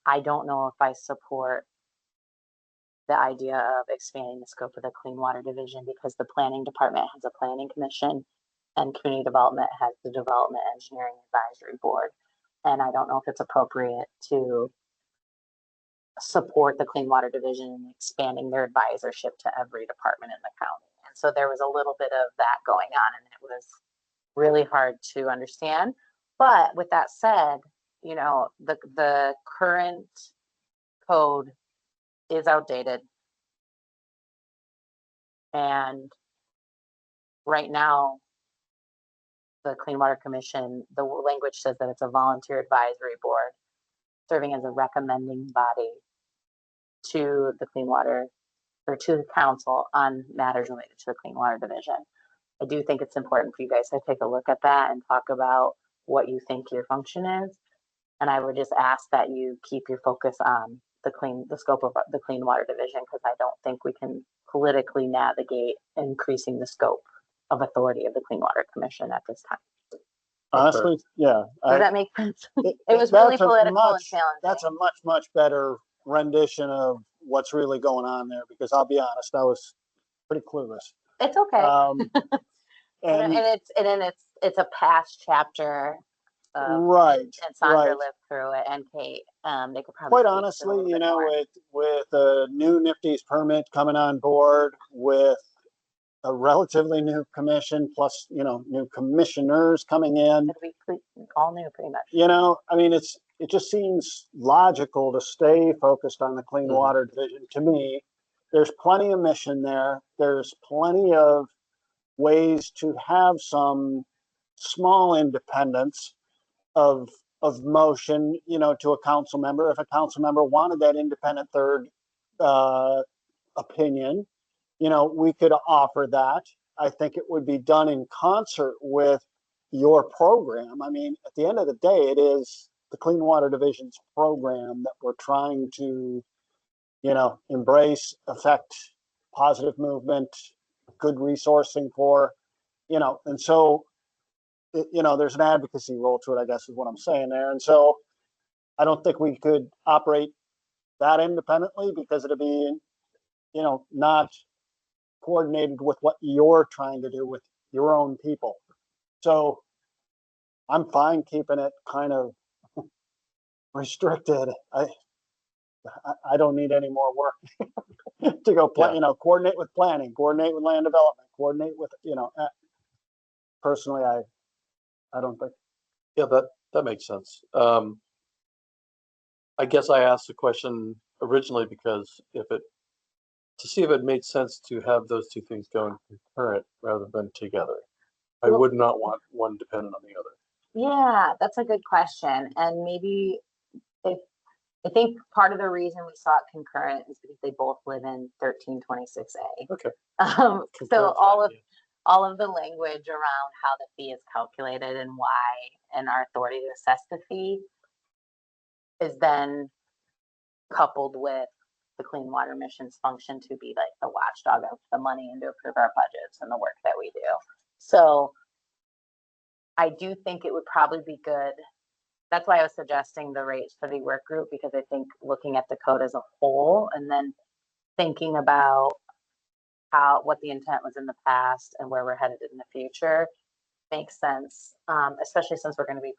I don't know if I support the idea of expanding the scope of the Clean Water Division because the planning department has a planning commission and community development has the development engineering advisory board. And I don't know if it's appropriate to support the Clean Water Division in expanding their advisorship to every department in the county. And so there was a little bit of that going on, and it was really hard to understand. But with that said, you know, the current code is outdated. And right now, the Clean Water Commission, the language says that it's a volunteer advisory board serving as a recommending body to the Clean Water or to the council on matters related to the Clean Water Division. I do think it's important for you guys to take a look at that and talk about what you think your function is. And I would just ask that you keep your focus on the scope of the Clean Water Division, because I don't think we can politically navigate increasing the scope of authority of the Clean Water Commission at this time. Honestly, yeah. Does that make sense? It was really that's a political and much- challenging. That's a much better rendition of what's really going on there, because I'll be honest, I was pretty clueless. It's okay. And it's a past chapter. right, And Sandra right. lived through it, and Kate. They could probably Quite speak to it a honestly, little you bit know, more. with a new NIFTY's permit coming on board, with a relatively new commission, plus, you know, new commissioners coming in, It'll be all new pretty much. you know, I mean, it just seems logical to stay focused on the Clean Water Division. To me, there's plenty of mission there. There's plenty of ways to have some small independence of motion, you know, to a council member. If a council member wanted that independent third opinion, you know, we could offer that. I think it would be done in concert with your program. I mean, at the end of the day, it is the Clean Water Division's program that we're trying to, you know, embrace, affect positive movement, good resourcing for, you know, and so, you know, there's an advocacy role to it, I guess is what I'm saying there. And so I don't think we could operate that independently, because it'd be, you know, not coordinated with what you're trying to do with your own people. So I'm fine keeping it kind of restricted. I don't need any more work to go Yeah. you know, coordinate with planning, coordinate with land development, coordinate with, you know, personally, I don't think. Yeah, that makes sense. I guess I asked the question originally because to see if it made sense to have those two things going concurrent rather than together. I would not want one dependent on the other. Yeah, that's a good question. And maybe if I think part of the reason we saw it concurrent is because they both live in 1326A. Okay. So Concurrent all of thought, all of the language around how the fee is calculated and why and our authority to assess the fee is then coupled with the Clean Water Mission's function to be like the watchdog of the money and to approve our budgets and the work that we do. So I do think it would probably be good. That's why I was suggesting the rates for the work group, because I think looking at the code as a whole and then thinking about what the intent was in the past and where we're headed in the future makes sense, especially since we're going to be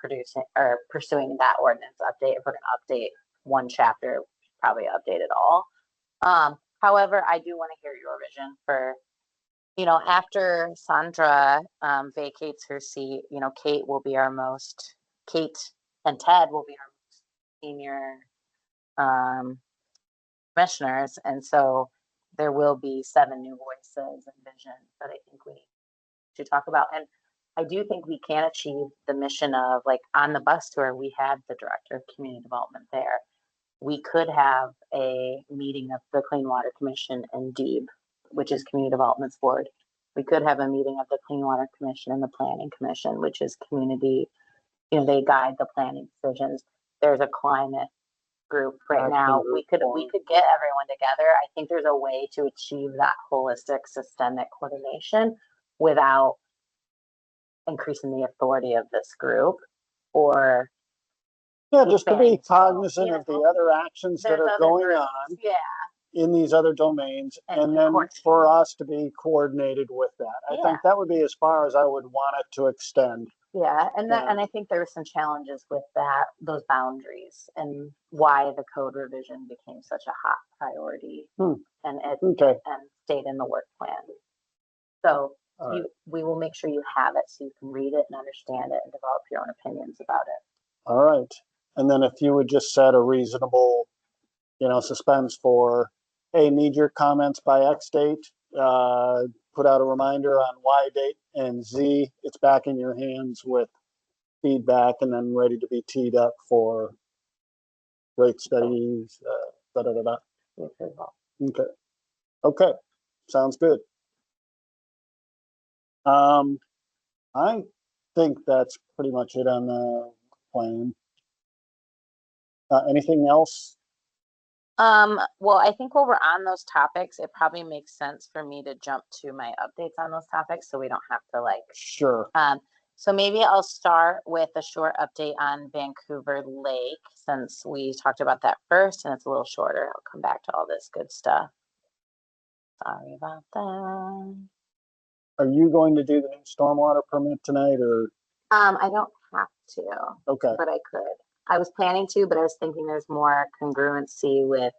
pursuing that ordinance update. If we're going to update one chapter, probably update it all. However, I do want to hear your vision for, after Sandra vacates her seat, Kate and Ted will be our most senior commissioners. And so there will be 7 new voices and visions that I think we need to talk about. And I do think we can achieve the mission of, like, on the bus tour, we had the director of community development there. We could have a meeting of the Clean Water Commission and DEEB, which is Community Development's board. We could have a meeting of the Clean Water Commission and the Planning Commission, which is community, they guide the planning decisions. There's a climate group right now. We could get everyone together. I think there's a way to achieve that holistic systemic coordination without increasing the authority of this group, or Yeah, just to be expanding scope, cognizant of the other actions that there's are other going groups. on Yeah, in these other domains, And and then coordinate. for us to be coordinated with that. I Yeah. think that would be as far as I would want it to extend. yeah, and Yeah. I think there were some challenges with those boundaries, and why the code revision became such a hot priority, and Okay, stayed in the work plan. So all right. we will make sure you have it so you can read it and understand it and develop your own opinions about it. All right. And then if you would just set a reasonable, suspense for, hey, need your comments by X date, put out a reminder on Y date, and Z, it's back in your hands with feedback and then ready to be teed up for rate studies, da-da-da-da. Okay. Okay. Sounds good. I think that's pretty much it on the plan. Anything else? Well, I think while we're on those topics, it probably makes sense for me to jump to my updates on those topics so we don't have to Sure. so maybe I'll start with a short update on Vancouver Lake, since we talked about that first and it's a little shorter. I'll come back to all this good stuff. Sorry about that. Are you going to do the new stormwater permit tonight, or? I don't have to, Okay. but I could. I was planning to, but I was thinking there's more congruency with,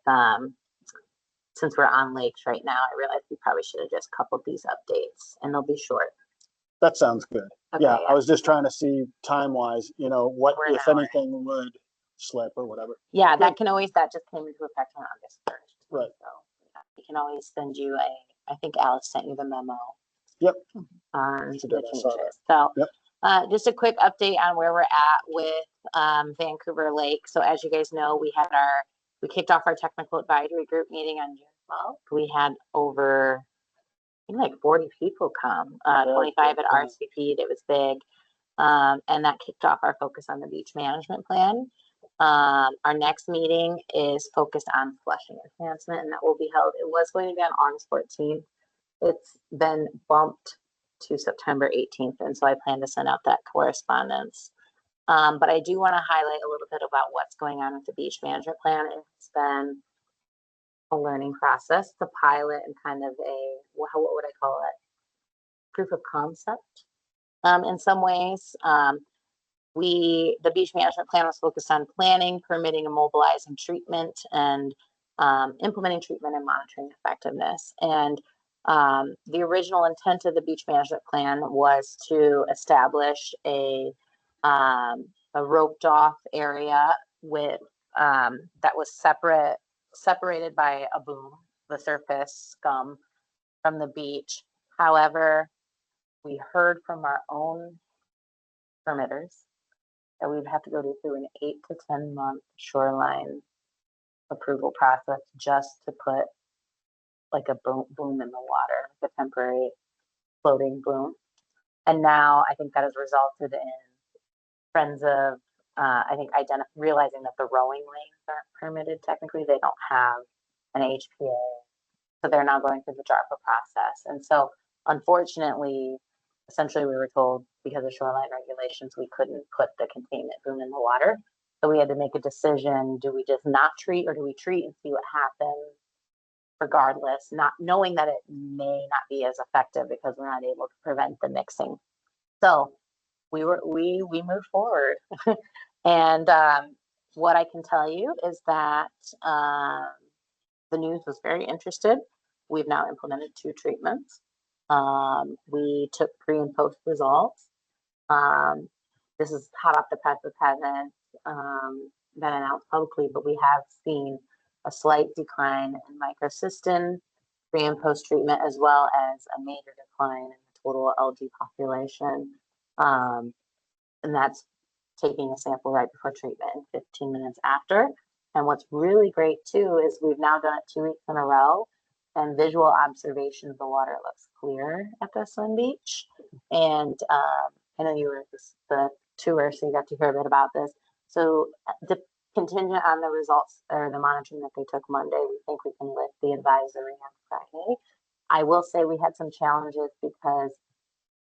since we're on lakes right now, I realized we probably should have just coupled these updates, and they'll be short. That sounds good. Okay, Yeah, I was just trying to see time-wise, what, We're an if hour. anything, would slip or whatever. Yeah, Good. that just came into effect on August 1st. Right. So yeah, we can always send you I think Alice sent you the memo. Yep. On She the did, I saw that. changes. So Yep. just a quick update on where we're at with Vancouver Lake. So as you guys know, we kicked off our technical advisory group meeting on June 12th. We had over, I think, like 40 people come, 25 at RSVP. It was big. And that kicked off our focus on the beach management plan. Our next meeting is focused on flushing enhancement, and that will be held. It was going to be on August 14th. It's been bumped to September 18th, and so I plan to send out that correspondence. But I do want to highlight a little bit about what's going on with the beach management plan. It's been a learning process, the pilot, and kind of what would I call it? Proof of concept. In some ways, the beach management plan was focused on planning, permitting, and mobilizing treatment, and implementing treatment and monitoring effectiveness. And the original intent of the beach management plan was to establish a roped off area with that was separated by a boom, the surface scum from the beach. However, we heard from our own permitters that we would have to go through an 8 to 10 month shoreline approval process just to put like a boom in the water, like a temporary floating boom. And now I think that has resulted in Friends of, I think, realizing that the rowing lanes aren't permitted technically. They don't have an HPA. So they're now going through the JARPA process. And so unfortunately, essentially we were told because of shoreline regulations, we couldn't put the containment boom in the water. So we had to make a decision. Do we just not treat or do we treat and see what happens regardless, not knowing that it may not be as effective because we're not able to prevent the mixing. So we moved forward. And what I can tell you is that the news was very interested. We've now implemented 2 treatments. We took pre and post results. This is hot off the press. This hasn't been announced publicly, but we have seen a slight decline in microcystin pre and post treatment, as well as a major decline in the total LG population. And that's taking a sample right before treatment and 15 minutes after. And what's really great too is we've now done it 2 weeks in a row, and visual observation of the water looks clear at the swim beach. And I know you were at the tour, so you got to hear a bit about this. So the contingent on the results or the monitoring that they took Monday, we think we can lift the advisory on Friday. I will say we had some challenges because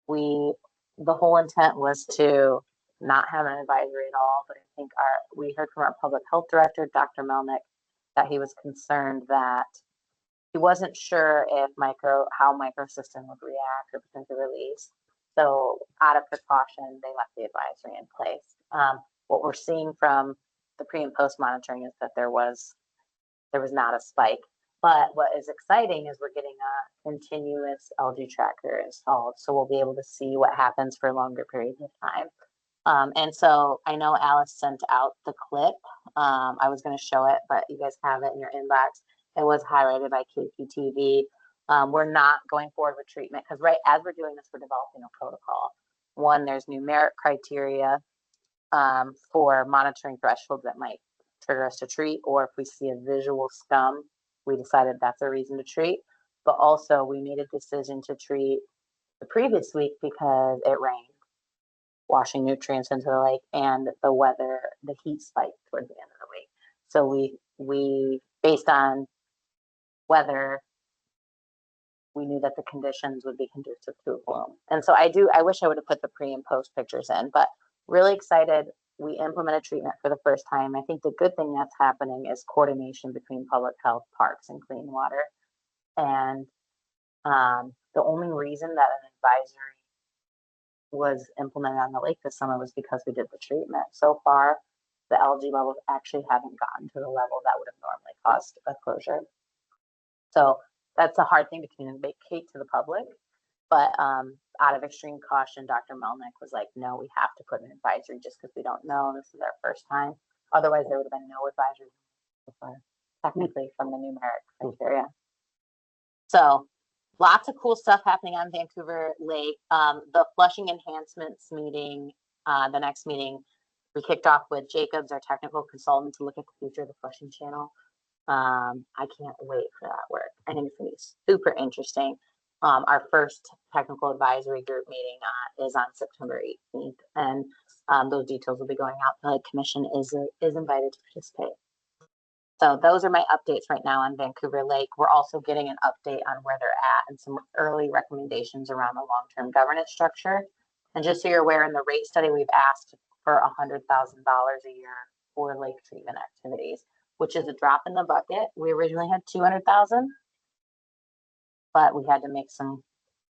the whole intent was to not have an advisory at all, but I think we heard from our public health director, Dr. Melnick, that he was concerned that he wasn't sure if how microcystin would react or potentially release. So out of precaution, they left the advisory in place. What we're seeing from the pre and post monitoring is that there was not a spike. But what is exciting is we're getting a continuous LG tracker installed, so we'll be able to see what happens for longer periods of time. And so I know Alice sent out the clip. I was going to show it, but you guys have it in your inbox. It was highlighted by KPTV. We're not going forward with treatment because right as we're doing this, we're developing a protocol. One, there's numeric criteria for monitoring thresholds that might trigger us to treat, or if we see a visual scum, we decided that's a reason to treat. But also we made a decision to treat the previous week because it rained, washing nutrients into the lake, and the weather, the heat spiked towards the end of the week. So we based on weather, we knew that the conditions would be conducive to a bloom. And so I wish I would have put the pre and post pictures in, but really excited. We implemented treatment for the first time. I think the good thing that's happening is coordination between public health, parks, and clean water. And the only reason that an advisory was implemented on the lake this summer was because we did the treatment. So far, the algae levels actually haven't gotten to the level that would have normally caused a closure. So that's a hard thing to communicate to the public. But out of extreme caution, Dr. Melnick was like, no, we have to put an advisory just because we don't know. This is our first time. Otherwise, there would have been no advisory before, technically from the numeric criteria. So lots of cool stuff happening on Vancouver Lake. The flushing enhancements meeting, the next meeting, we kicked off with Jacobs, our technical consultant, to look at the future of the flushing channel. I can't wait for that work. I think it's going to be super interesting. Our first technical advisory group meeting is on September 18th, and those details will be going out. The commission is invited to participate. So those are my updates right now on Vancouver Lake. We're also getting an update on where they're at and some early recommendations around the long-term governance structure. And just so you're aware, in the rate study, we've asked for $100,000 a year for lake treatment activities, which is a drop in the bucket. We originally had 200,000, but we had to make some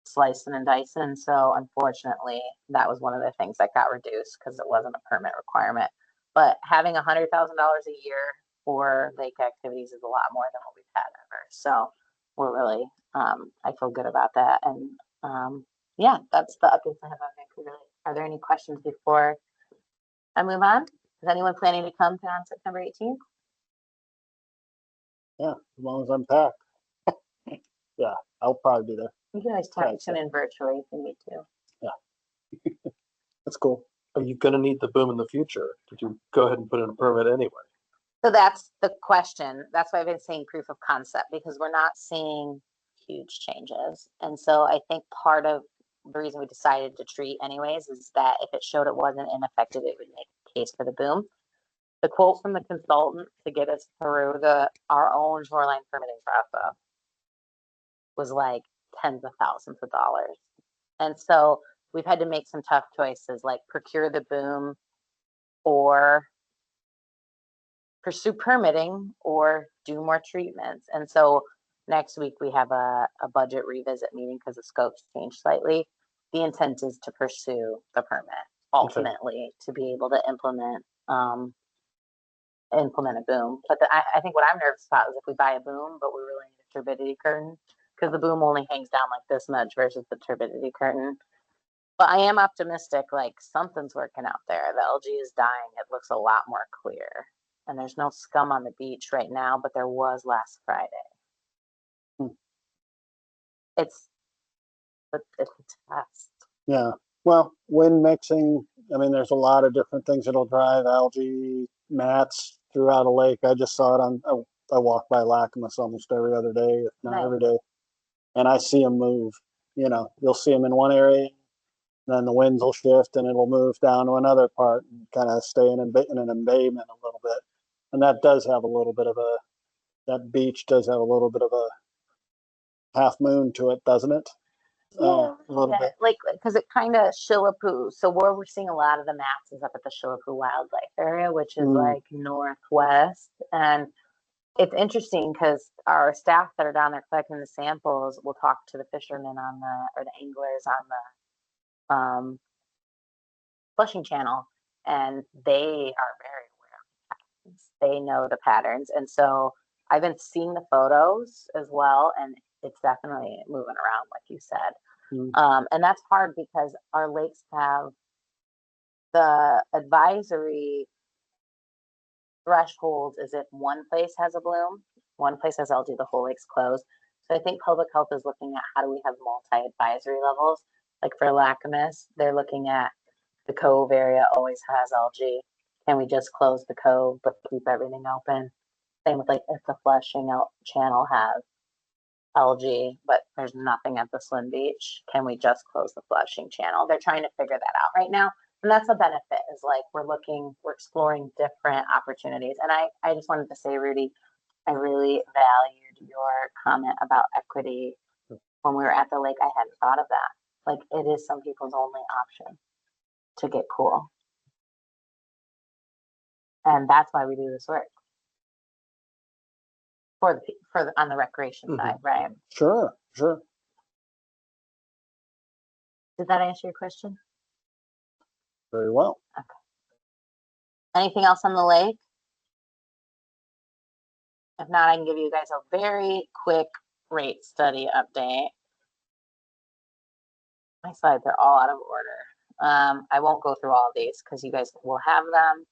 slicing and dicing. So unfortunately, that was one of the things that got reduced because it wasn't a permit requirement. But having $100,000 a year for lake activities is a lot more than what we've had ever. So we're really, I feel good about that. And yeah, that's the updates I have on Vancouver Lake. Are there any questions before I move on? Is anyone planning to come on September 18th? Yeah, as long as I'm packed. Yeah, I'll probably be there. You can always tune in virtually if you need to. Yeah, that's cool. are you gonna need the boom in the future? Did you go ahead and put in a permit anyway? So that's the question. That's why I've been saying proof of concept, because we're not seeing huge changes. And so I think part of the reason we decided to treat anyways is that if it showed it wasn't ineffective, it would make a case for the boom. The quote from the consultant to get us through our own shoreline permitting process was like tens of thousands of dollars. And so we've had to make some tough choices, like procure the boom or pursue permitting or do more treatments. And so next week we have a budget revisit meeting because the scopes changed slightly. The intent is to pursue the permit ultimately to be able to implement a boom. But I think what I'm nervous about is if we buy a boom, but we really need a turbidity curtain, because the boom only hangs down like this much versus the turbidity curtain. But I am optimistic, like something's working out there. The algae is dying. It looks a lot more clear. And there's no scum on the beach right now, but there was last Friday. It's a test. Yeah. Well, wind mixing, I mean, there's a lot of different things that'll drive algae mats throughout a lake. I just saw it I walk by Lacamas almost every other day, if not Nice. every day. And I see them move. You know, you'll see them in one area, then the winds will shift and it'll move down to another part and kind of stay in an embayment a little bit. And that does have a little bit of that beach does have a little bit of a half moon to it, doesn't it? A little bit. Like, because it kind of Shillapoo. So where we're seeing a lot of the maps is up at the Shillapoo Wildlife Area, which is like northwest. And it's interesting because our staff that are down there collecting the samples will talk to the fishermen or the anglers on the Flushing Channel, and they are very aware of the patterns. They know the patterns. And so I've been seeing the photos as well, and it's definitely moving around, like you said. And that's hard because our lakes have the advisory thresholds is if one place has a bloom, one place has algae, the whole lake's closed. So I think public health is looking at how do we have multi-advisory levels. Like for Lacamas, they're looking at the cove area always has algae. Can we just close the cove but keep everything open? Same with like if the Flushing Channel has algae, but there's nothing at the Slim Beach. Can we just close the Flushing Channel? They're trying to figure that out right now. And that's a benefit is like we're exploring different opportunities. And I just wanted to say, Rudy, I really valued your comment about equity when we were at the lake. I hadn't thought of that. Like it is some people's only option to get cool. And that's why we do this work. For on the recreation side, right? Sure. Did that answer your question? Very well. Anything else on the lake? If not, I can give you guys a very quick rate study update. My slides are all out of order. I won't go through all of these because you guys will have them.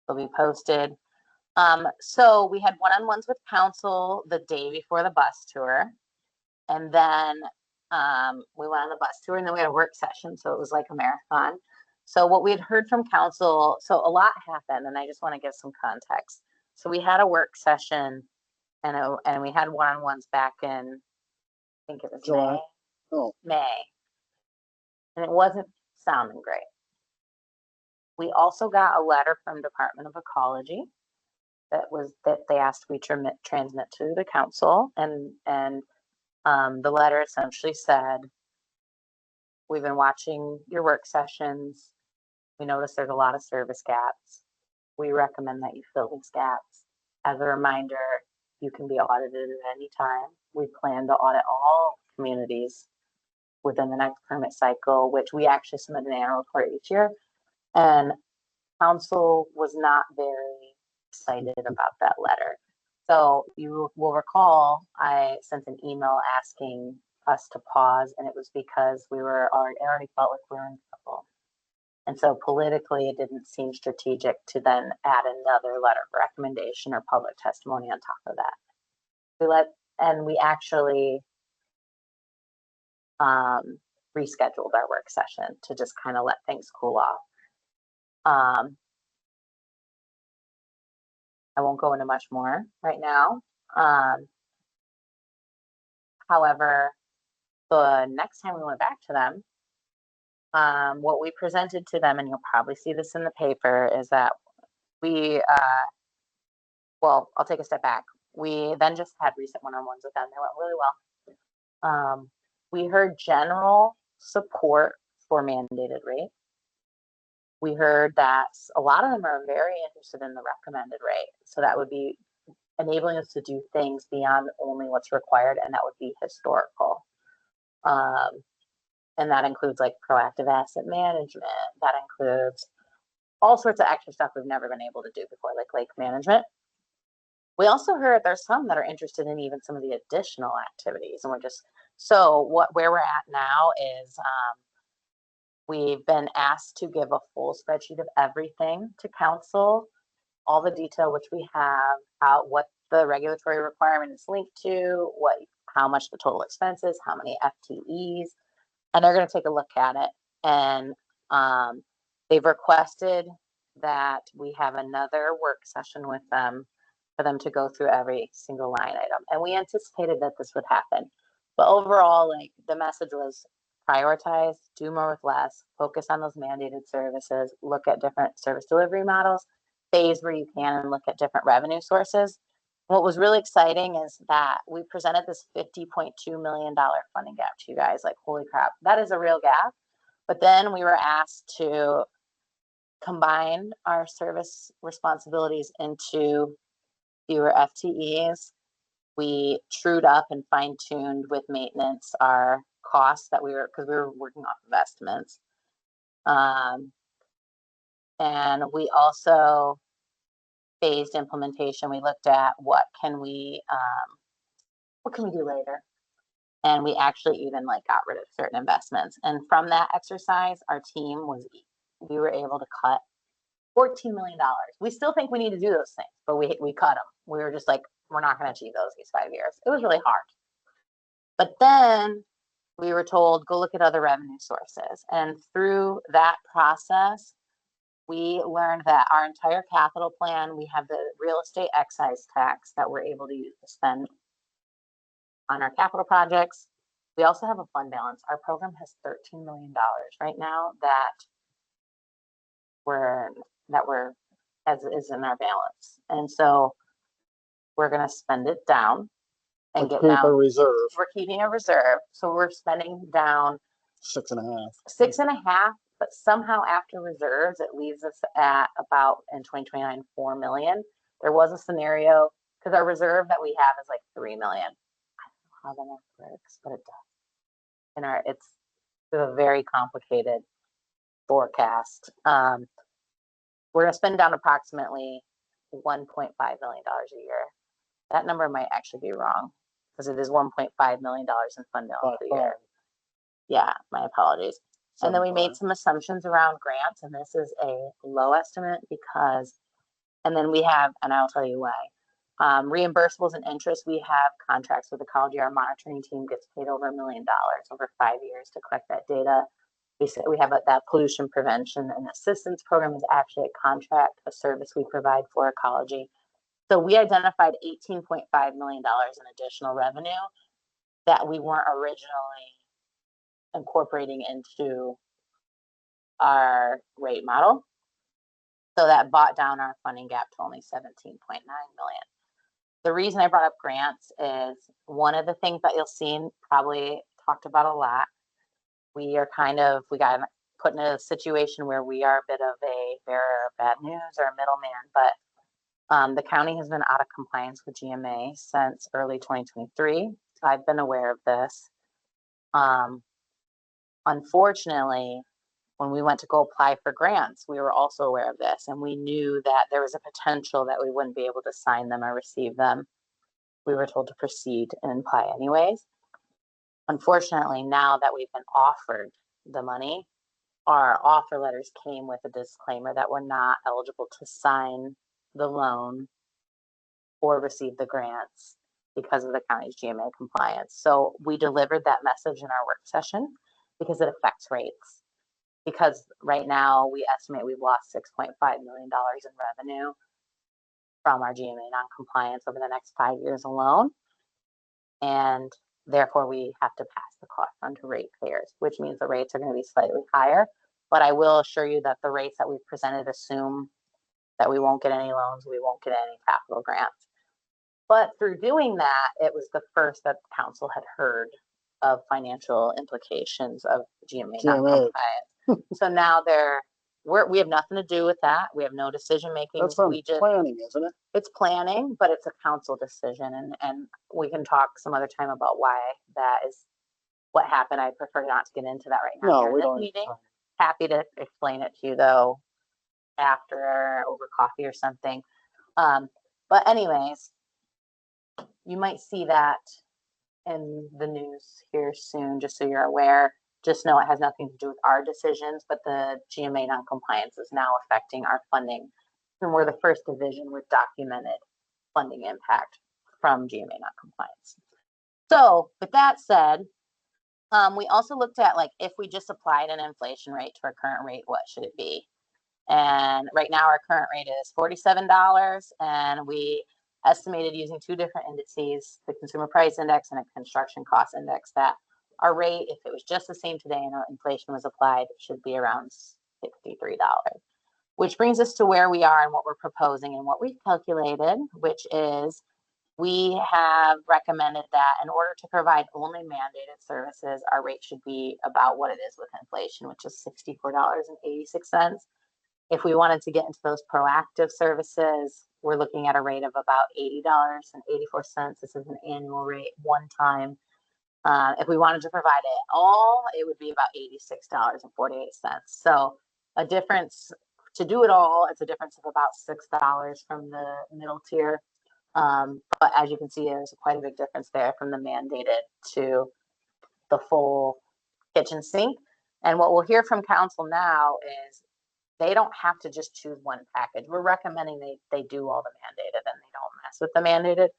They'll be posted. So we had one-on-ones with council the day before the bus tour. And then we went on the bus tour and then we had a work session. So it was like a marathon. So what we had heard from council, so a lot happened and I just want to give some context. So we had a work session and we had one-on-ones back in, I think it was July. May. And it wasn't sounding great. We also got a letter from Department of Ecology that they asked we transmit to the council, and the letter essentially said, we've been watching your work sessions. We noticed there's a lot of service gaps. We recommend that you fill these gaps. As a reminder, you can be audited at any time. We plan to audit all communities within the next permit cycle, which we actually submit an annual report each year. And council was not very excited about that letter. So you will recall I sent an email asking us to pause, and it was because we were already felt like we were in trouble. And so politically, it didn't seem strategic to then add another letter of recommendation or public testimony on top of that. We actually rescheduled our work session to just kind of let things cool off. Um, I won't go into much more right now. However, the next time we went back to them, what we presented to them, and you'll probably see this in the paper, is that we, well, I'll take a step back. We then just had recent one-on-ones with them. They went really well. We heard general support for mandated rate. We heard that a lot of them are very interested in the recommended rate. So that would be enabling us to do things beyond only what's required, and that would be historical. And that includes like proactive asset management. That includes all sorts of extra stuff we've never been able to do before, like lake management. We also heard there's some that are interested in even some of the additional activities, and we're just so where we're at now is we've been asked to give a full spreadsheet of everything to council, all the detail which we have, what the regulatory requirement is linked to, how much the total expense is, how many FTEs, and they're going to take a look at it. And they've requested that we have another work session with them for them to go through every single line item. And we anticipated that this would happen. But overall, like the message was prioritize, do more with less, focus on those mandated services, look at different service delivery models, phase where you can, and look at different revenue sources. What was really exciting is that we presented this $50.2 million funding gap to you guys. Like, holy crap, that is a real gap. But then we were asked to combine our service responsibilities into fewer FTEs. We trued up and fine-tuned with maintenance our costs that because we were working off of estimates. And we also phased implementation. We looked at what can we do later, and we actually even like got rid of certain investments. And from that exercise, our team we were able to cut $14 million. We still think we need to do those things, but we cut them. We were just like, we're not going to achieve these 5 years. It was really hard. But then we were told, go look at other revenue sources. And through that process, we learned that our entire capital plan, we have the real estate excise tax that we're able to use to spend on our capital projects. We also have a fund balance. Our program has $13 million right now that is in our balance. And so we're going to spend it down and Let's get keep down. a reserve. We're keeping a reserve. So we're spending down 6.5. 6.5, but somehow after reserves, it leaves us at about in 2029, 4 million. There was a scenario because our reserve that we have is like 3 million. I don't know how the math works, but it does. And it's a very complicated forecast. We're going to spend down approximately $1.5 million a year. That number might actually be wrong because it is $1.5 million in fund balance a year. Yeah, my apologies. And then we made some assumptions around grants, and this is a low estimate because, and then we have, and I'll tell you why. Reimbursables and interest, we have contracts with Ecology. Our monitoring team gets paid over $1 million over 5 years to collect that data. We have that pollution prevention and assistance program is actually a contract, a service we provide for Ecology. So we identified $18.5 million in additional revenue that we weren't originally incorporating into our rate model. So that brought down our funding gap to only 17.9 million. The reason I brought up grants is one of the things that you'll see probably talked about a lot. We got put in a situation where we are a bit of a bearer of bad news or a middleman, but the county has been out of compliance with GMA since early 2023. So I've been aware of this. Unfortunately, when we went to go apply for grants, we were also aware of this, and we knew that there was a potential that we wouldn't be able to sign them or receive them. We were told to proceed and apply anyways. Unfortunately, now that we've been offered the money, our offer letters came with a disclaimer that we're not eligible to sign the loan or receive the grants because of the county's GMA compliance. So we delivered that message in our work session because it affects rates. because right now we estimate we've lost $6.5 million in revenue from our GMA non-compliance over the next 5 years alone. And therefore we have to pass the cost on to ratepayers, which means the rates are going to be slightly higher. But I will assure you that the rates that we've presented assume that we won't get any loans, we won't get any capital grants. But through doing that, it was the first that the council had heard of financial implications of GMA non-compliance. So now we have nothing to do with that. We have no decision making. That's from We just planning, isn't it? it's planning, but it's a council decision, and we can talk some other time about why that is what happened. I prefer not to get into that right now. No, during we this don't. meeting. Happy to explain it to you though after over coffee or something. But anyways, you might see that in the news here soon, just so you're aware. Just know it has nothing to do with our decisions, but the GMA non-compliance is now affecting our funding. And we're the first division with documented funding impact from GMA non-compliance. So with that said, we also looked at like if we just applied an inflation rate to our current rate, what should it be? And right now our current rate is $47, and we estimated using two different indices, the consumer price index and a construction cost index, that our rate, if it was just the same today and our inflation was applied, it should be around $63. Which brings us to where we are and what we're proposing and what we've calculated, which is we have recommended that in order to provide only mandated services, our rate should be about what it is with inflation, which is $64.86. If we wanted to get into those proactive services, we're looking at a rate of about $80.84. This is an annual rate, one time. If we wanted to provide it all, it would be about $86.48. So a difference to do it all, it's a difference of about $6 from the middle tier. But as you can see, there's quite a big difference there from the mandated to the full kitchen sink. And what we'll hear from council now is they don't have to just choose one package. We're recommending they do all the mandated and they don't mess with the mandated.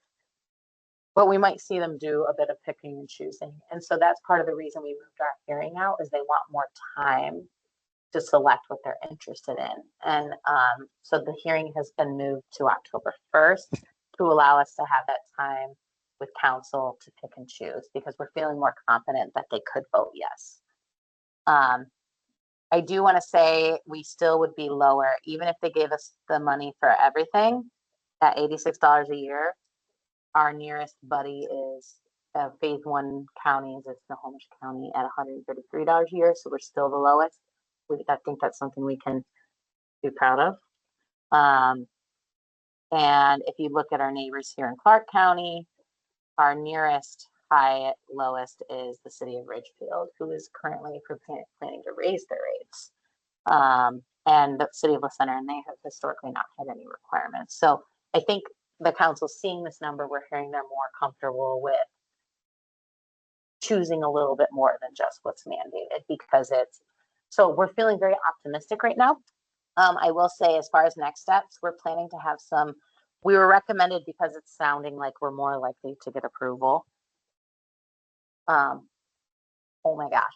But we might see them do a bit of picking and choosing. And so that's part of the reason we moved our hearing out, is they want more time to select what they're interested in. And so the hearing has been moved to October 1st to allow us to have that time with council to pick and choose, because we're feeling more confident that they could vote yes. I do want to say we still would be lower, even if they gave us the money for everything at $86 a year. Our nearest buddy is phase one counties, it's Snohomish County at $133 a year. So we're still the lowest. I think that's something we can be proud of. And if you look at our neighbors here in Clark County, our nearest lowest is the city of Ridgefield, who is currently planning to raise their rates. And the city of La Center, and they have historically not had any requirements. So I think the council seeing this number, we're hearing they're more comfortable with choosing a little bit more than just what's mandated, because so we're feeling very optimistic right now. I will say, as far as next steps, we're planning to have we were recommended because it's sounding like we're more likely to get approval. Oh my gosh,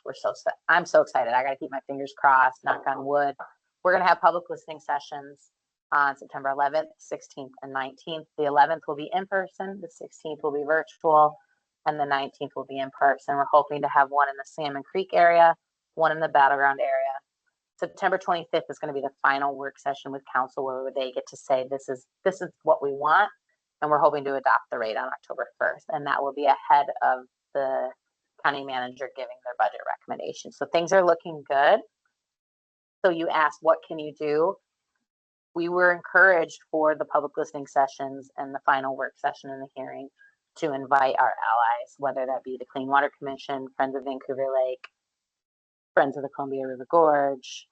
I'm so excited. I got to keep my fingers crossed, knock on wood. We're going to have public listening sessions on September 11th, 16th, and 19th. The 11th will be in person, the 16th will be virtual, and the 19th will be in person. We're hoping to have one in the Salmon Creek area, one in the Battleground area. September 25th is going to be the final work session with council, where they get to say this is what we want, and we're hoping to adopt the rate on October 1st, and that will be ahead of the county manager giving their budget recommendations. So things are looking good. So you asked, what can you do? We were encouraged for the public listening sessions and the final work session in the hearing to invite our allies, whether that be the Clean Water Commission, Friends of Vancouver Lake, Friends of the Columbia River Gorge,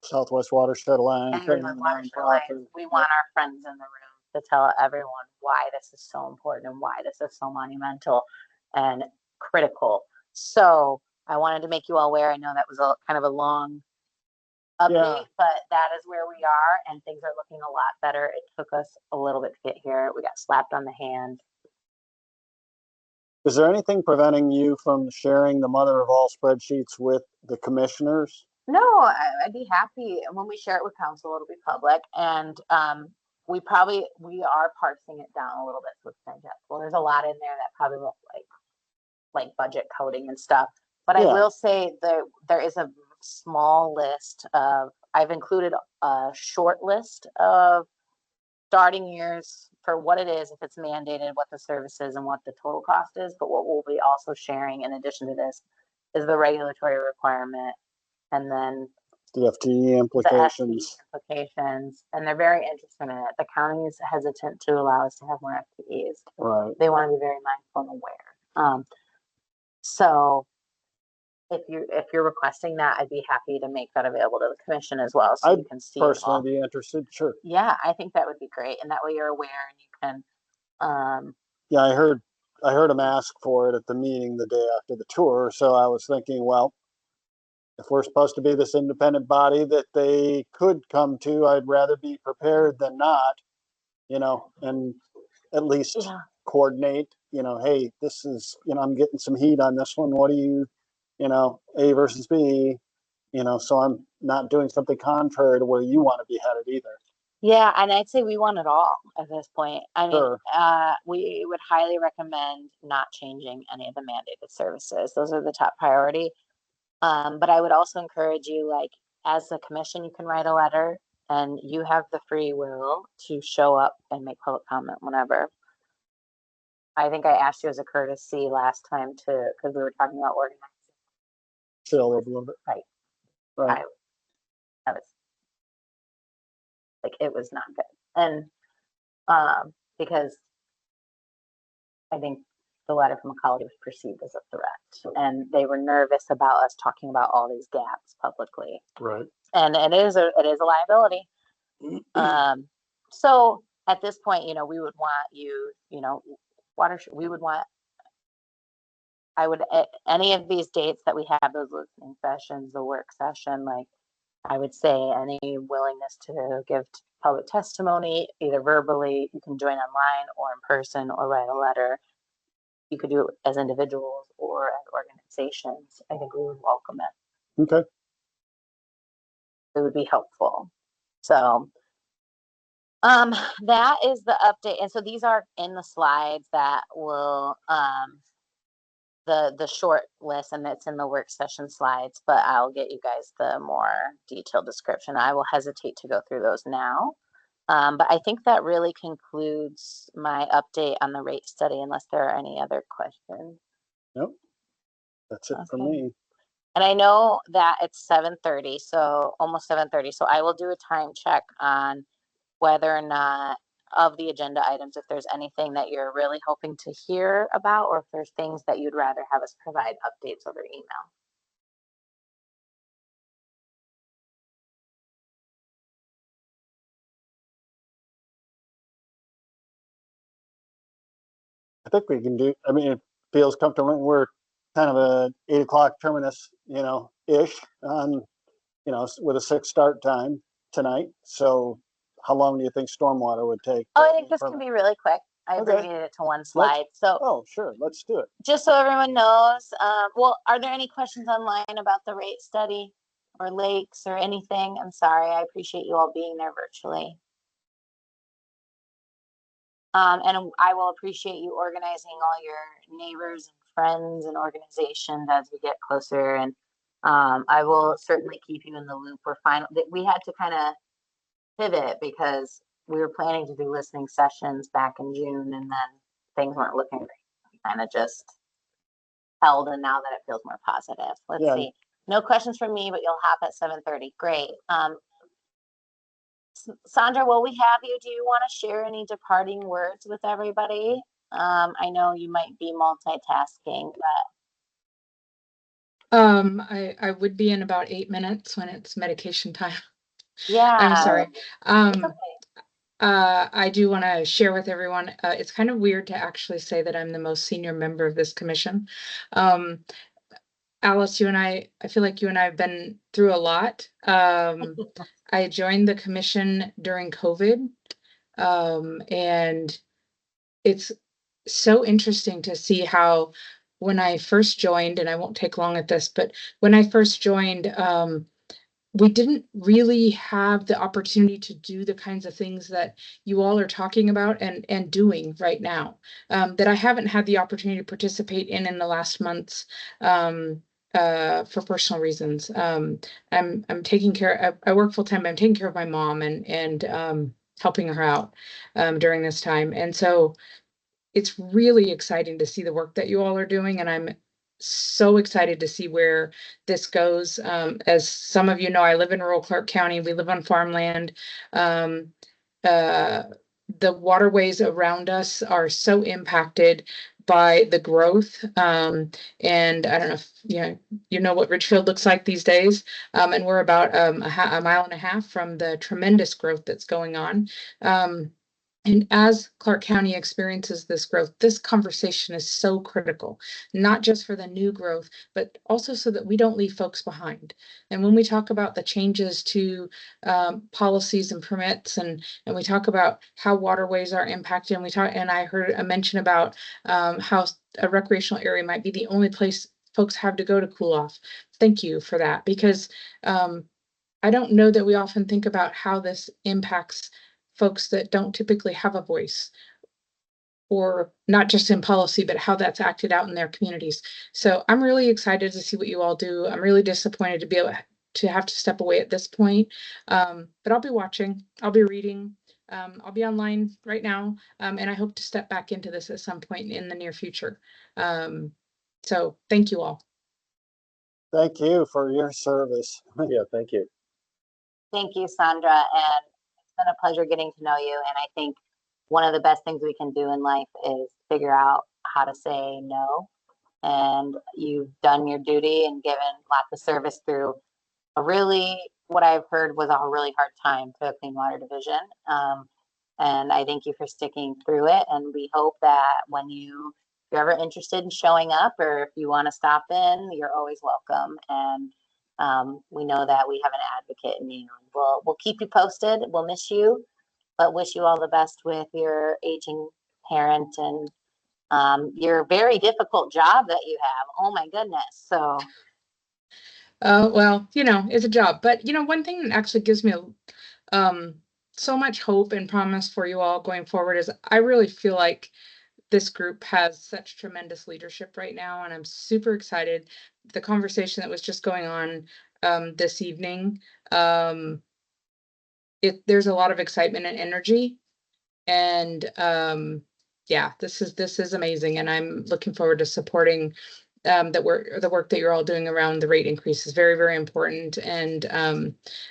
Southwest Watershed Alliance. Everyone Watershed Alliance. We want our friends in the room to tell everyone why this is so important and why this is so monumental and critical. So I wanted to make you all aware. I know that was kind of a long update, but that is where we are, and things are looking a lot better. It took us a little bit to get here. We got slapped on the hand. Is there anything preventing you from sharing the mother of all spreadsheets with the commissioners No, I'd be happy. And when we share it with council, it'll be public. And we are parsing it down a little bit so it's digestible. There's a lot in there that probably look like budget coding and stuff. But I Yeah. will say that there is a small list of, I've included a short list of starting years for what it is, if it's mandated, what the service is, and what the total cost is. But what we'll be also sharing in addition to this is the regulatory requirement, and then The FTE the implications. FTE implications, and they're very interested in it. The county is hesitant to allow us to have more FTEs. Right. They want to be very mindful and aware. So if you're requesting that, I'd be happy to make that available to the commission as well, so I'd you can see it all. Personally be interested, sure. Yeah, I think that would be great, and that way you're aware and you can. Yeah, I heard him ask for it at the meeting the day after the tour, so I was thinking, well, if we're supposed to be this independent body that they could come to, I'd rather be prepared than not, and at least Yeah. coordinate, hey, this is, I'm getting some heat on this one. What do you, A versus B, so I'm not doing something contrary to where you want to be headed either. Yeah, and I'd say we want it all at this point. I mean, Sure. we would highly recommend not changing any of the mandated services. Those are the top priority. But I would also encourage you, like, as a commission, you can write a letter and you have the free will to show up and make public comment whenever. I think I asked you as a courtesy last time because we were talking about organizing. Chill a little bit. Right. Right. I was like, it was not good. And because I think the letter from Macaulay was perceived as a threat, and they were nervous about us talking about all these gaps publicly. Right. And it is a liability. So at this point, we would want you, we would want, any of these dates that we have, those listening sessions, the work session, like, I would say any willingness to give public testimony, either verbally, you can join online or in person or write a letter. You could do it as individuals or as organizations. I think we would welcome it. Okay. It would be helpful. So that is the update. And so these are in the slides that will the short list, and it's in the work session slides, but I'll get you guys the more detailed description. I will hesitate to go through those now. But I think that really concludes my update on the rate study, unless there are any other questions. Nope. That's it for Okay. me. And I know that it's 7:30, so almost 7:30. So I will do a time check on whether or not of the agenda items, if there's anything that you're really hoping to hear about, or if there's things that you'd rather have us provide updates over email. I think we can do, it feels comfortable. We're kind of a 8 o'clock terminus, ish on, with a 6 start time tonight. So how long do you think stormwater would take? Oh, I think this can be really quick. I Okay. abbreviated it to one slide. So Oh, sure. Let's do it. just so everyone knows, well, are there any questions online about the rate study or lakes or anything? I'm sorry. I appreciate you all being there virtually. And I will appreciate you organizing all your neighbors and friends and organizations as we get closer. And I will certainly keep you in the loop. We had to kind of pivot because we were planning to do listening sessions back in June, and then things weren't looking great. We kind of just held, and now that it feels more positive. Let's see. No questions from me, but you'll hop at 7:30. Great. Sandra, will we have you? Do you want to share any departing words with everybody? I know you might be multitasking, but I would be in about 8 minutes when it's medication time. yeah, I'm sorry. it's okay. I do want to share with everyone, it's kind of weird to actually say that I'm the most senior member of this commission. Alice, I feel like you and I have been through a lot. I joined the commission during COVID, and it's so interesting to see how when I first joined, and I won't take long at this, but when I first joined, we didn't really have the opportunity to do the kinds of things that you all are talking about and doing right now, that I haven't had the opportunity to participate in the last months, for personal reasons. I'm taking care, I work full time, but I'm taking care of my mom and helping her out during this time. And so it's really exciting to see the work that you all are doing, and I'm so excited to see where this goes. As some of you know, I live in rural Clark County. We live on farmland. Um, uh, the waterways around us are so impacted by the growth. And I don't know if you know what Richfield looks like these days. And we're about a mile and a half from the tremendous growth that's going on. And as Clark County experiences this growth, this conversation is so critical, not just for the new growth, but also so that we don't leave folks behind. And when we talk about the changes to policies and permits, and we talk about how waterways are impacted, and I heard a mention about how a recreational area might be the only place folks have to go to cool off. Thank you for that, because I don't know that we often think about how this impacts folks that don't typically have a voice, or not just in policy, but how that's acted out in their communities. So I'm really excited to see what you all do. I'm really disappointed to be able to have to step away at this point. But I'll be watching, I'll be reading, I'll be online right now. And I hope to step back into this at some point in the near future. So thank you all. Thank you for your service. Yeah, thank you. Thank you, Sandra, and it's been a pleasure getting to know you. And I think one of the best things we can do in life is figure out how to say no. And you've done your duty and given lots of service through a really, what I've heard was a really hard time for the Clean Water Division. And I thank you for sticking through it. And we hope that when if you're ever interested in showing up, or if you want to stop in, you're always welcome. And we know that we have an advocate in you. We'll keep you posted. We'll miss you, but wish you all the best with your aging parent and your very difficult job that you have. Oh my goodness. So Well, it's a job, but one thing that actually gives me so much hope and promise for you all going forward is I really feel like this group has such tremendous leadership right now, and I'm super excited. The conversation that was just going on this evening, there's a lot of excitement and energy, and yeah, this is amazing, and I'm looking forward to supporting the work that you're all doing around the rate increase is very, very important, and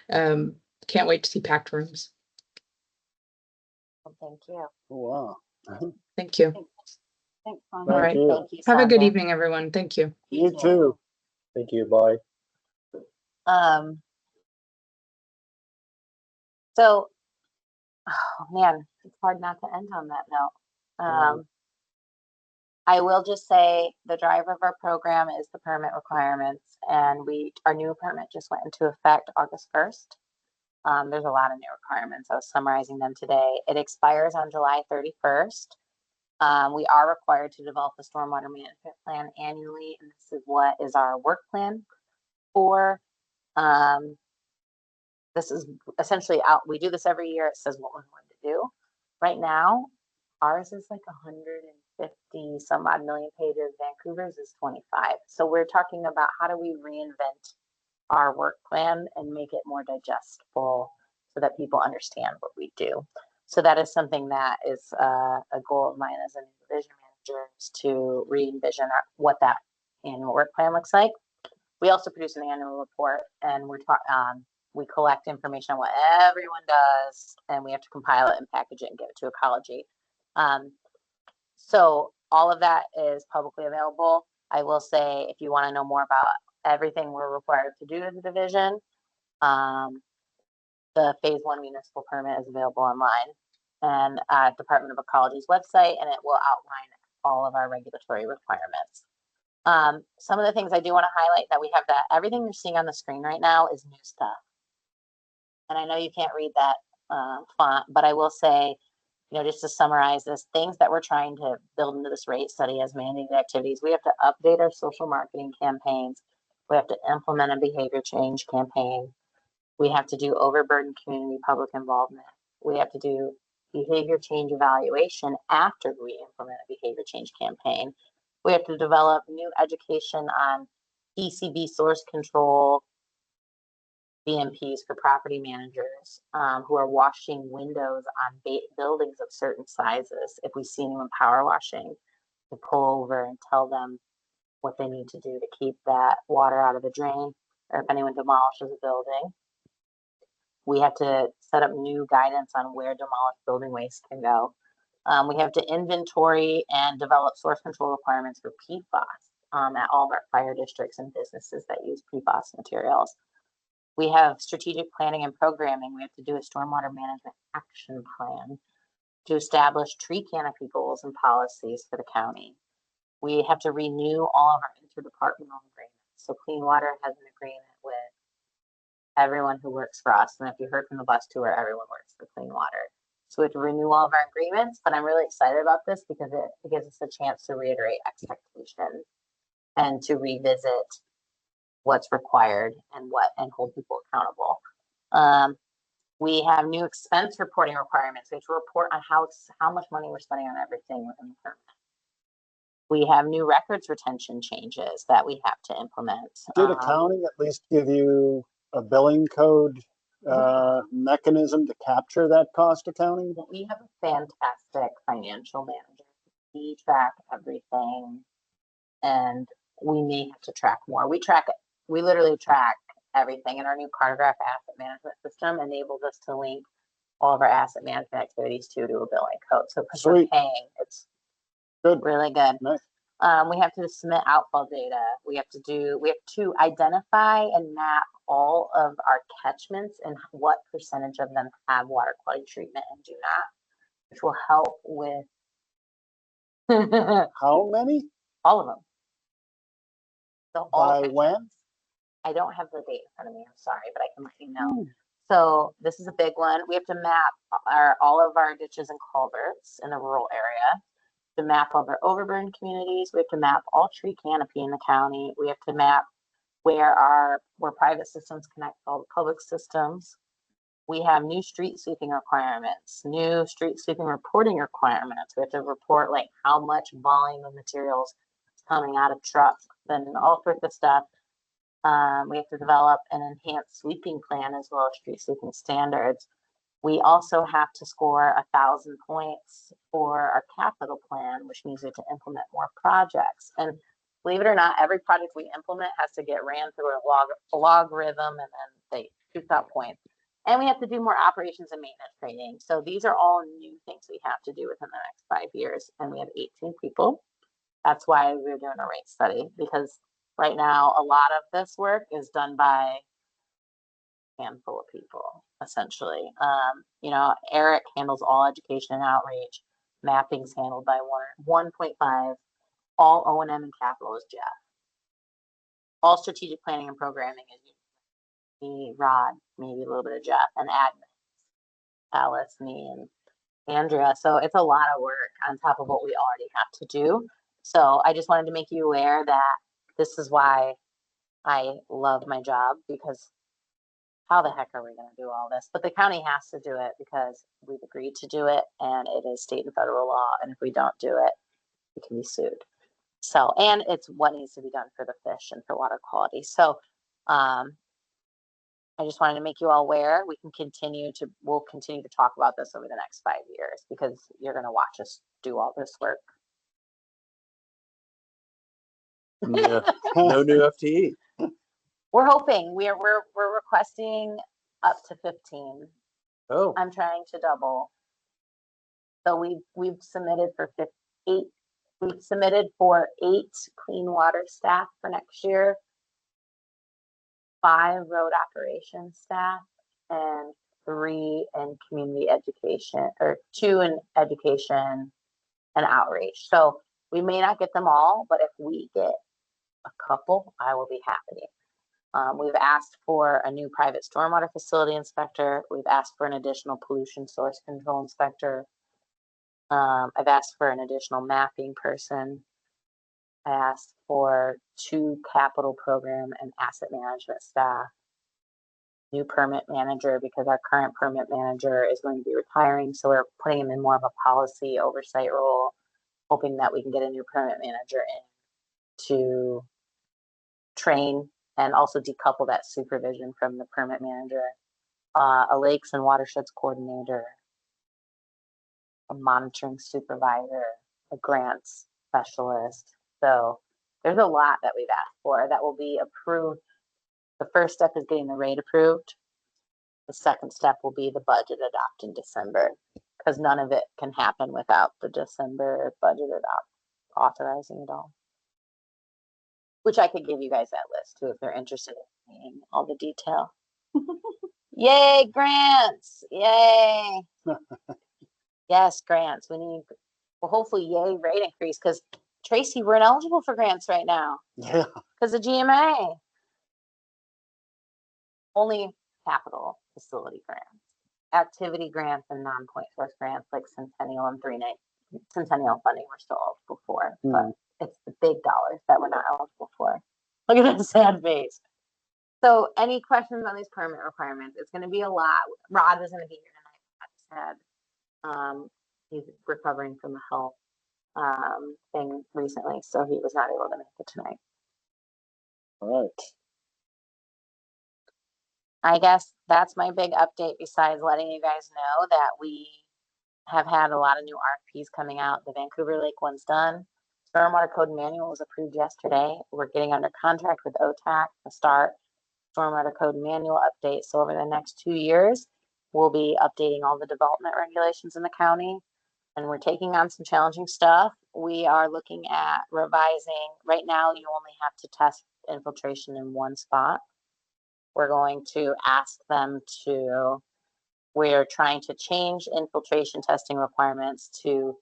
can't wait to see packed rooms. thank you. Wow. Thank you. Thanks, All Sandra. right. Thank you. Have a good Sandra. evening, everyone. Thank you. You too. Thank you. Bye. So, oh man, it's hard not to end on that note. I will just say the driver of our program is the permit requirements, and our new permit just went into effect August 1st. There's a lot of new requirements. I was summarizing them today. It expires on July 31st. We are required to develop a stormwater management plan annually, and this is what is our work plan for. This is essentially out. We do this every year. It says what we're going to do. Right now, ours is like 150 some odd million pages. Vancouver's is 25. So we're talking about how do we reinvent our work plan and make it more digestible so that people understand what we do. So that is something that is a goal of mine as a new division manager, is to re-envision what that annual work plan looks like. We also produce an annual report, and we collect information on what everyone does, and we have to compile it and package it and give it to Ecology. So all of that is publicly available. I will say, if you want to know more about everything we're required to do as a division, the phase 1 municipal permit is available online and at Department of Ecology's website, and it will outline all of our regulatory requirements. Some of the things I do want to highlight that we have, that everything you're seeing on the screen right now is new stuff. And I know you can't read that font, but I will say, just to summarize this, things that we're trying to build into this rate study as mandated activities. We have to update our social marketing campaigns. We have to implement a behavior change campaign. We have to do overburdened community public involvement. We have to do behavior change evaluation after we implement a behavior change campaign. We have to develop new education on PCB source control, BMPs for property managers who are washing windows on buildings of certain sizes. If we see anyone power washing, to pull over and tell them what they need to do to keep that water out of the drain, or if anyone demolishes a building. We have to set up new guidance on where demolished building waste can go. We have to inventory and develop source control requirements for PFAS at all of our fire districts and businesses that use PFAS materials. We have strategic planning and programming. We have to do a stormwater management action plan to establish tree canopy goals and policies for the county. We have to renew all of our interdepartmental agreements. So Clean Water has an agreement with everyone who works for us. And if you heard from the bus tour, everyone works for Clean Water. So we have to renew all of our agreements, but I'm really excited about this because it gives us a chance to reiterate expectations and to revisit what's required and hold people accountable. We have new expense reporting requirements. We have to report on how much money we're spending on everything within the permit. We have new records retention changes that we have to implement. Did accounting at least give you a billing code mechanism to capture that cost accounting? We have a fantastic financial manager. We track everything, and we may have to track more. We literally track everything, and our new Cartograph asset management system enables us to link all of our asset management activities to a billing code. So because we're paying, it's good, really good. Nice. We have to submit outfall data. We have to identify and map all of our catchments and what percentage of them have water quality treatment and do not, which will help with how many? All of them. So by when? I don't have the date in front of me. I'm sorry, but I can let you know. So this is a big one. We have to map all of our ditches and culverts in the rural area. To map all of our overburdened communities. We have to map all tree canopy in the county. We have to map where private systems connect all the public systems. We have new street sweeping requirements, new street sweeping reporting requirements. We have to report like how much volume of materials is coming out of trucks and all sorts of stuff. We have to develop an enhanced sweeping plan as well as street sweeping standards. We also have to score 1,000 points for our capital plan, which means we have to implement more projects. And believe it or not, every project we implement has to get ran through a logarithm, and then they shoot out points. And we have to do more operations and maintenance training. So these are all new things we have to do within the next 5 years. And we have 18 people. That's why we're doing a rate study, because right now a lot of this work is done by a handful of people, essentially. Eric handles all education and outreach. Mapping's handled by 1.5. All O&M and capital is Jeff. All strategic planning and programming is me, Rod, maybe a little bit of Jeff, and admin, Alice, me, and Andrea. So it's a lot of work on top of what we already have to do. So I just wanted to make you aware that this is why I love my job, because how the heck are we going to do all this? But the county has to do it because we've agreed to do it, and it is state and federal law. And if we don't do it, we can be sued. So, and it's what needs to be done for the fish and for water quality. So, I just wanted to make you all aware. We'll continue to talk about this over the next 5 years, because you're going to watch us do all this work. Yeah. No new FTE. We're hoping we're requesting up to 15. Oh, I'm trying to double. So we've submitted for 8. We've submitted for 8 clean water staff for next year, 5 road operations staff, and 3 in community education, or 2 in education and outreach. So we may not get them all, but if we get a couple, I will be happy. We've asked for a new private stormwater facility inspector. We've asked for an additional pollution source control inspector. I've asked for an additional mapping person. I asked for 2 capital program and asset management staff. new permit manager because our current permit manager is going to be retiring. So we're putting him in more of a policy oversight role, hoping that we can get a new permit manager in to train and also decouple that supervision from the permit manager, a lakes and watersheds coordinator, a monitoring supervisor, a grants specialist. So there's a lot that we've asked for that will be approved. The first step is getting the rate approved. The second step will be the budget adopt in December, because none of it can happen without the December budget adopt authorizing it all. Which I could give you guys that list too if you're interested in seeing all the detail. Yay, grants! Yay! Yes, grants. We need, well, hopefully, yay, rate increase, because Tracy, we're ineligible for grants right now Yeah. because of GMA. Only capital facility grants, activity grants, and non-point source grants like Centennial and 390 Centennial funding we're still eligible for, but it's the big dollars that we're not eligible for. Look at that sad face. So any questions on these permit requirements? It's going to be a lot. Rod was going to be here tonight. He's recovering from a health thing recently, so he was not able to make it tonight. All right. I guess that's my big update, besides letting you guys know that we have had a lot of new RFPs coming out. The Vancouver Lake one's done. Stormwater Code Manual was approved yesterday. We're getting under contract with OTAC to start Stormwater Code Manual update. So over the next 2 years, we'll be updating all the development regulations in the county. And we're taking on some challenging stuff. We are looking at revising. Right now, you only have to test infiltration in one spot. We're going to ask them to, we're trying to change infiltration testing requirements to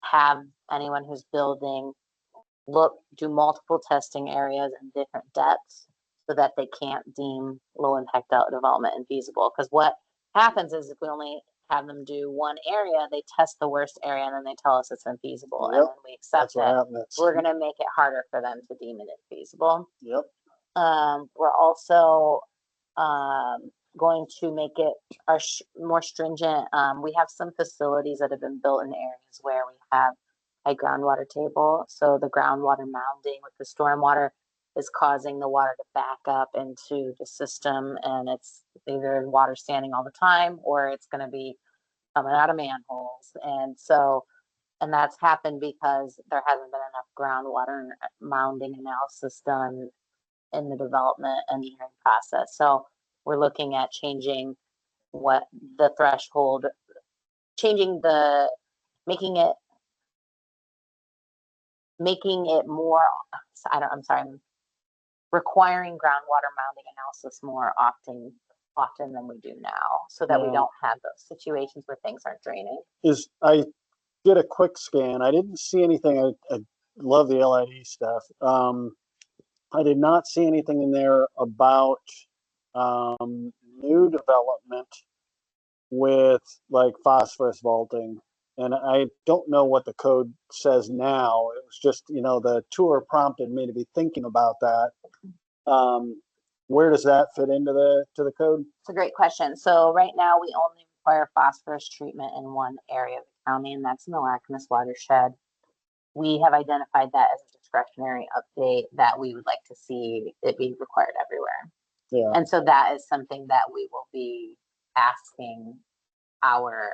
have anyone who's building do multiple testing areas in different depths so that they can't deem low impact development infeasible. Because what happens is if we only have them do one area, they test the worst area and then they tell us it's infeasible. And Yep, when we accept That's what it, happened. we're going to make it harder for them to deem it infeasible. Yep. We're also going to make it more stringent. We have some facilities that have been built in areas where we have a groundwater table. So the groundwater mounding with the stormwater is causing the water to back up into the system, and it's either water standing all the time or it's going to be coming out of manholes. And so, and that's happened because there hasn't been enough groundwater mounding analysis done in the development engineering process. So we're looking at changing what the threshold, making it more, requiring groundwater mounding analysis more often than we do now, so that we don't have those situations where things aren't draining. I did a quick scan. I didn't see anything. I love the LID stuff. I did not see anything in there about new development with like phosphorus vaulting. And I don't know what the code says now. It was just, the tour prompted me to be thinking about that. Where does that fit into the code? It's a great question. So right now we only require phosphorus treatment in one area of the county, and that's in the Lacamas watershed. We have identified that as a discretionary update that we would like to see it be required everywhere. Yeah. And so that is something that we will be asking our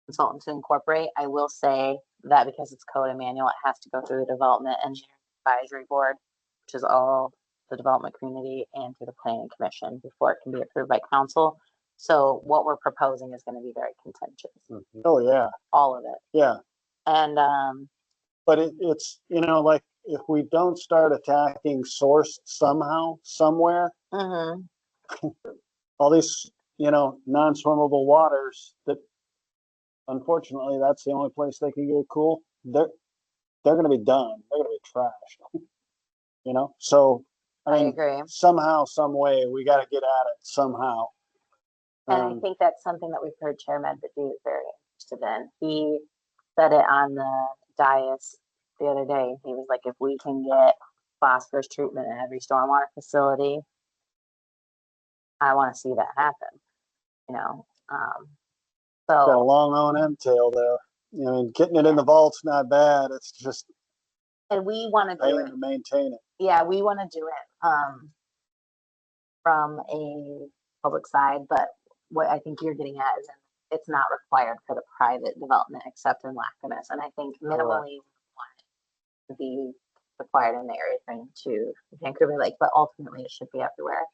consultant to incorporate. I will say that because it's code and manual, it has to go through the Development Engineering Advisory Board, which is all the development community, and through the Planning Commission before it can be approved by council. So what we're proposing is going to be very contentious. Mm-hmm. Oh yeah. All of it. Yeah. And but it's like if we don't start attacking source somehow, somewhere, all these non-swimmable waters that unfortunately that's the only place they can get cool, they're going to be done. They're going to be trashed. So I agree. Somehow, some way, we got to get at it somehow. And I think that's something that we've heard Chair Medvedew is very interested in. He said it on the dais the other day. He was like, if we can get phosphorus treatment in every stormwater facility, I want to see that happen, you know? Got a So, long O&M tail there. You know, getting it in the vault's not bad. It's just and we want to do paying it. to maintain it. Yeah, we want to do it, from a public side, but what I think you're getting at is it's not required for the private development except in Lacamas. And I think minimally we want it to be required in the area thing to Vancouver Lake, but ultimately it should be everywhere,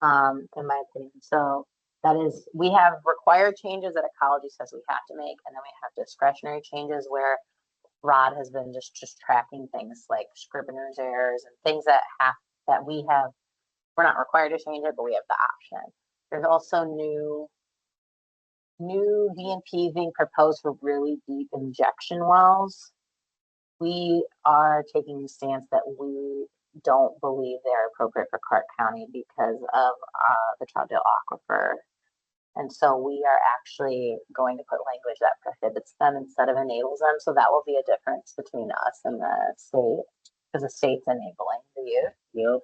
in my opinion. So that is, we have required changes that ecology says we have to make, and then we have discretionary changes where Rod has been just tracking things like Scrivener's errors and things that we're not required to change it, but we have the option. There's also new VMPs being proposed for really deep injection wells. We are taking the stance that we don't believe they're appropriate for Clark County because of the Troutdale Aquifer. And so we are actually going to put language that prohibits them instead of enables them. So that will be a difference between us and the state, because the state's enabling the use. Yep.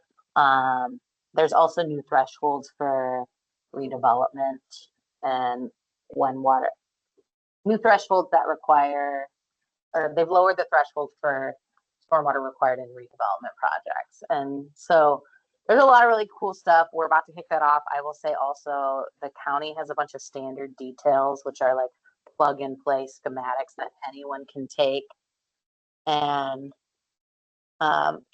There's also new thresholds for redevelopment and new thresholds that require, or they've lowered the threshold for stormwater required in redevelopment projects. And so there's a lot of really cool stuff. We're about to kick that off. I will say also the county has a bunch of standard details, which are like plug and play schematics that anyone can take. And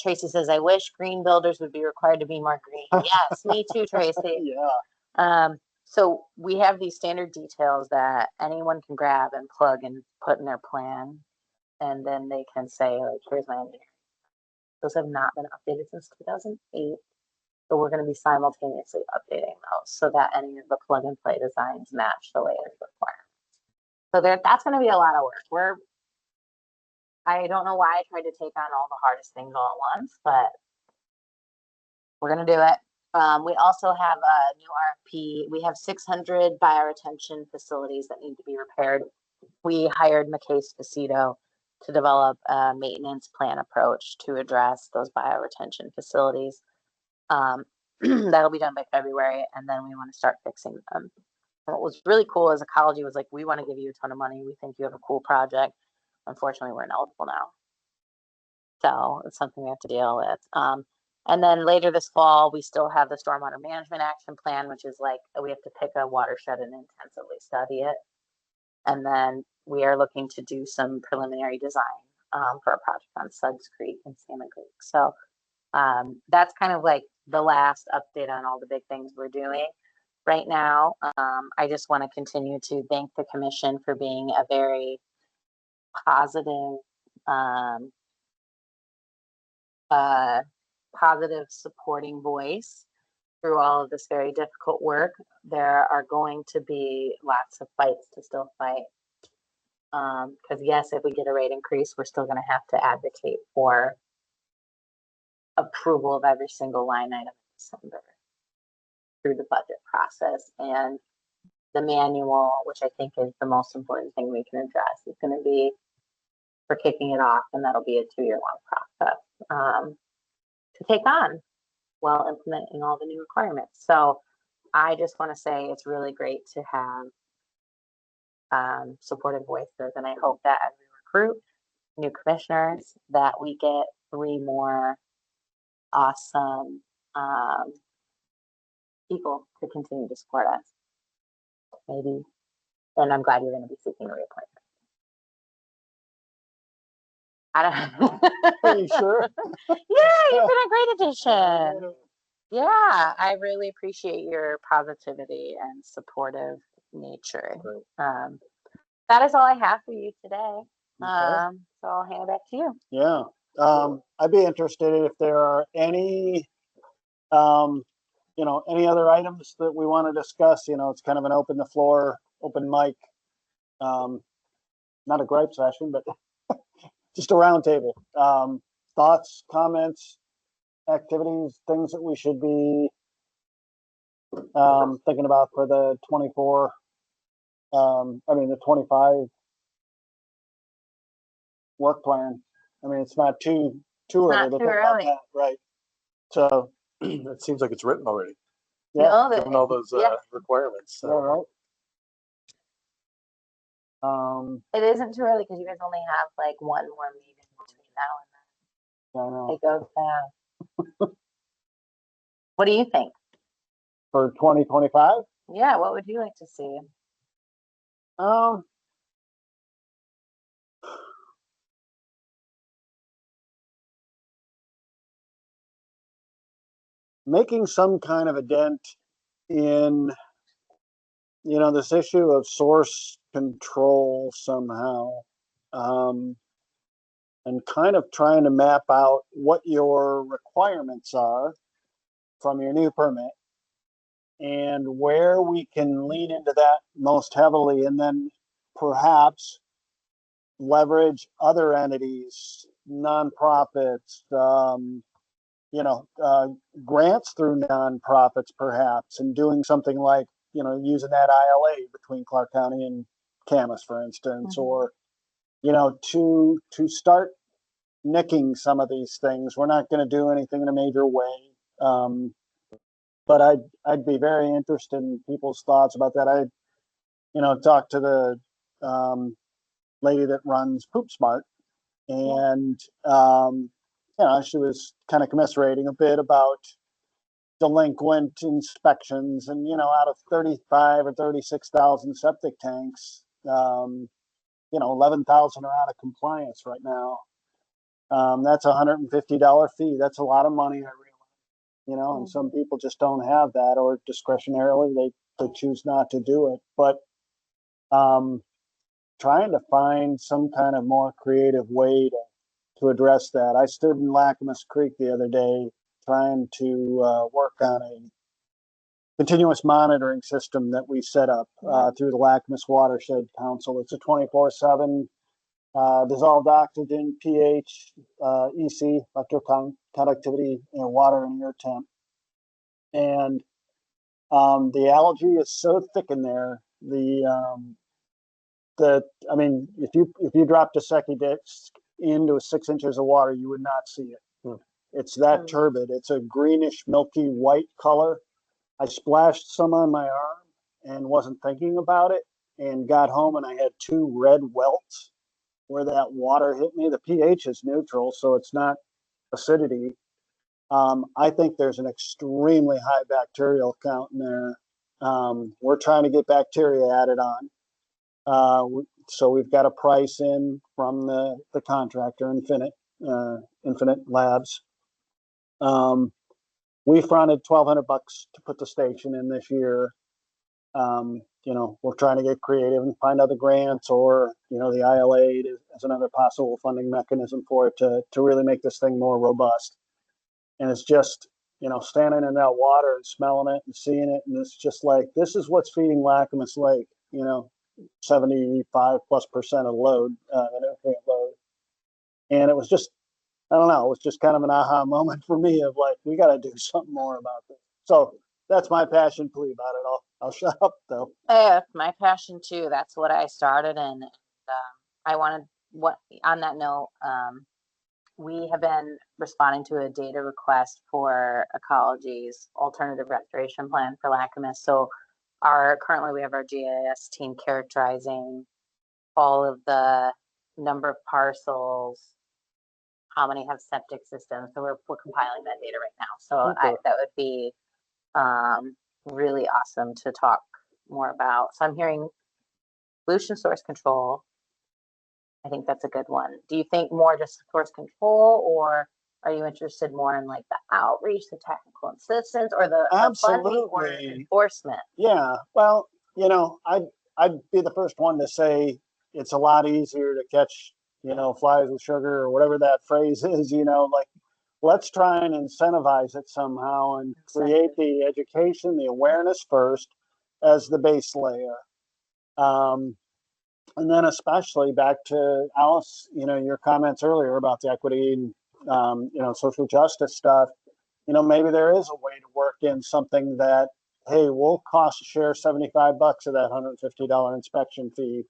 Tracy says, I wish green builders would be required to be more green. Yes, me too, Tracy. Yeah. So we have these standard details that anyone can grab and plug and put in their plan. And then they can say, like, here's my engineering. Those have not been updated since 2008. So we're going to be simultaneously updating those so that any of the plug and play designs match the latest requirements. So that's going to be a lot of work. I don't know why I tried to take on all the hardest things all at once, but we're going to do it. We also have a new RFP. We have 600 bioretention facilities that need to be repaired. We hired McKay Spacito to develop a maintenance plan approach to address those bioretention facilities. That'll be done by February, and then we want to start fixing them. And what was really cool is Ecology was like, we want to give you a ton of money. We think you have a cool project. Unfortunately, we're ineligible now. So it's something we have to deal with. And then later this fall, we still have the Stormwater Management Action Plan, which is like, we have to pick a watershed and intensively study it. And then we are looking to do some preliminary design for a project on Suggs Creek and Salmon Creek. So that's kind of like the last update on all the big things we're doing right now. I just want to continue to thank the commission for being a very positive, positive supporting voice through all of this very difficult work. There are going to be lots of fights to still fight. Because yes, if we get a rate increase, we're still going to have to advocate for approval of every single line item in December through the budget process. And the manual, which I think is the most important thing we can address, is going to be for kicking it off, and that'll be a 2-year-long process to take on while implementing all the new requirements. So I just want to say it's really great to have supportive voices, and I hope that as we recruit new commissioners that we get 3 more awesome people to continue to support us. Maybe, and I'm glad you're going to be seeking a reappointment. I don't Are you sure? Yeah, you've been a great addition. Yeah, I really appreciate your positivity and supportive nature. That is all I have for you today. So I'll hand it back to you. Yeah. I'd be interested if there are any, any other items that we want to discuss. It's kind of an open the floor, open mic, not a gripe session, but just a round table. Thoughts, comments, activities, things that we should be thinking about for the the 25 work plan. It's not too early to think about that, right? So It seems like it's written already. Yeah, No, that, given all those yeah, requirements. yeah, So. right. it isn't too early because you guys only have like one more meeting between now I and know. then. It goes fast. What do you think? For 2025, Yeah, what would you like to see? um, making some kind of a dent in, this issue of source control somehow. Um, and kind of trying to map out what your requirements are from your new permit and where we can lean into that most heavily, and then perhaps leverage other entities, nonprofits, grants through nonprofits perhaps, and doing something like, using that ILA between Clark County and Camas, for instance, or, to start nicking some of these things. We're not going to do anything in a major way. But I'd be very interested in people's thoughts about that. I, talked to the lady that runs Poop Smart, and she was kind of commiserating a bit about delinquent inspections, and out of 35 or 36,000 septic tanks, 11,000 are out of compliance right now. That's $150 fee. That's a lot of money, I realize, and some people just don't have that, or discretionarily they choose not to do it. But trying to find some kind of more creative way to address that. I stood in Lacamas Creek the other day trying to work on a continuous monitoring system that we set up through the Lacamas Watershed Council. It's a 24/7 dissolved oxygen, pH, EC, electrical conductivity, water and air temp. And the algae is so thick in there. If you dropped a Secchi disc into 6 inches of water, you would not see it. It's that turbid. It's a greenish, milky white color. I splashed some on my arm and wasn't thinking about it, and got home and I had 2 red welts where that water hit me. The pH is neutral, so it's not acidity. I think there's an extremely high bacterial count in there. We're trying to get bacteria added on. So we've got a price in from the contractor, Infinite Labs. We fronted $1,200 to put the station in this year. We're trying to get creative and find other grants, or, the ILA as another possible funding mechanism for it to really make this thing more robust. And it's just, standing in that water and smelling it and seeing it. And it's just like, this is what's feeding Lacamas Lake, 75+% of the load, the nutrient load. And it was just, I don't know, it was just kind of an aha moment for me of like, we got to do something more about this. So that's my passion plea about it. I'll shut up though. Yeah, my passion too. That's what I started in. And, I wanted on that note, we have been responding to a data request for Ecology's alternative restoration plan for Lacamas. So currently we have our GIS team characterizing all of the number of parcels, how many have septic systems. So we're compiling that data right now. So that would be really awesome to talk more about. So I'm hearing pollution source control. I think that's a good one. Do you think more just source control, or are you interested more in like the outreach, the technical assistance, or the funding or enforcement? Yeah. Well, I'd be the first one to say it's a lot easier to catch, flies with sugar, or whatever that phrase is, like, let's try and incentivize it somehow and create the education, the awareness first as the base layer. And then especially back to Alice, your comments earlier about the equity and, social justice stuff, maybe there is a way to work in something that, hey, we'll cost share $75 of that $150 inspection fee.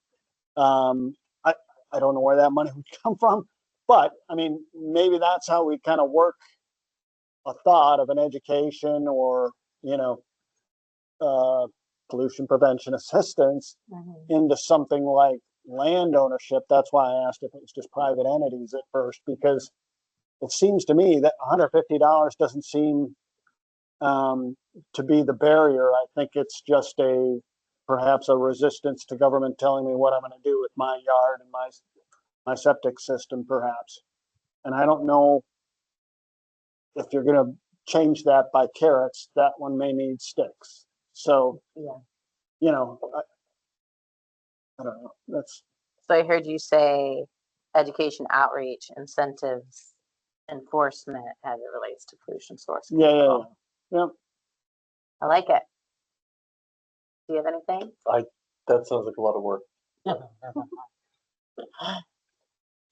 I don't know where that money would come from, but I mean, maybe that's how we kind of work a thought of an education, or, pollution prevention assistance Mhm. into something like land ownership. That's why I asked if it was just private entities at first, because it seems to me that $150 doesn't seem to be the barrier. I think it's just perhaps a resistance to government telling me what I'm going to do with my yard and my septic system, perhaps. And I don't know if you're going to change that by carrots, that one may need sticks. So, Yeah. you know, I don't know. That's, So I heard you say education, outreach, incentives, enforcement as it relates to pollution source yeah, yeah, control. yeah. I like it. Do you have anything? That sounds like a lot of work.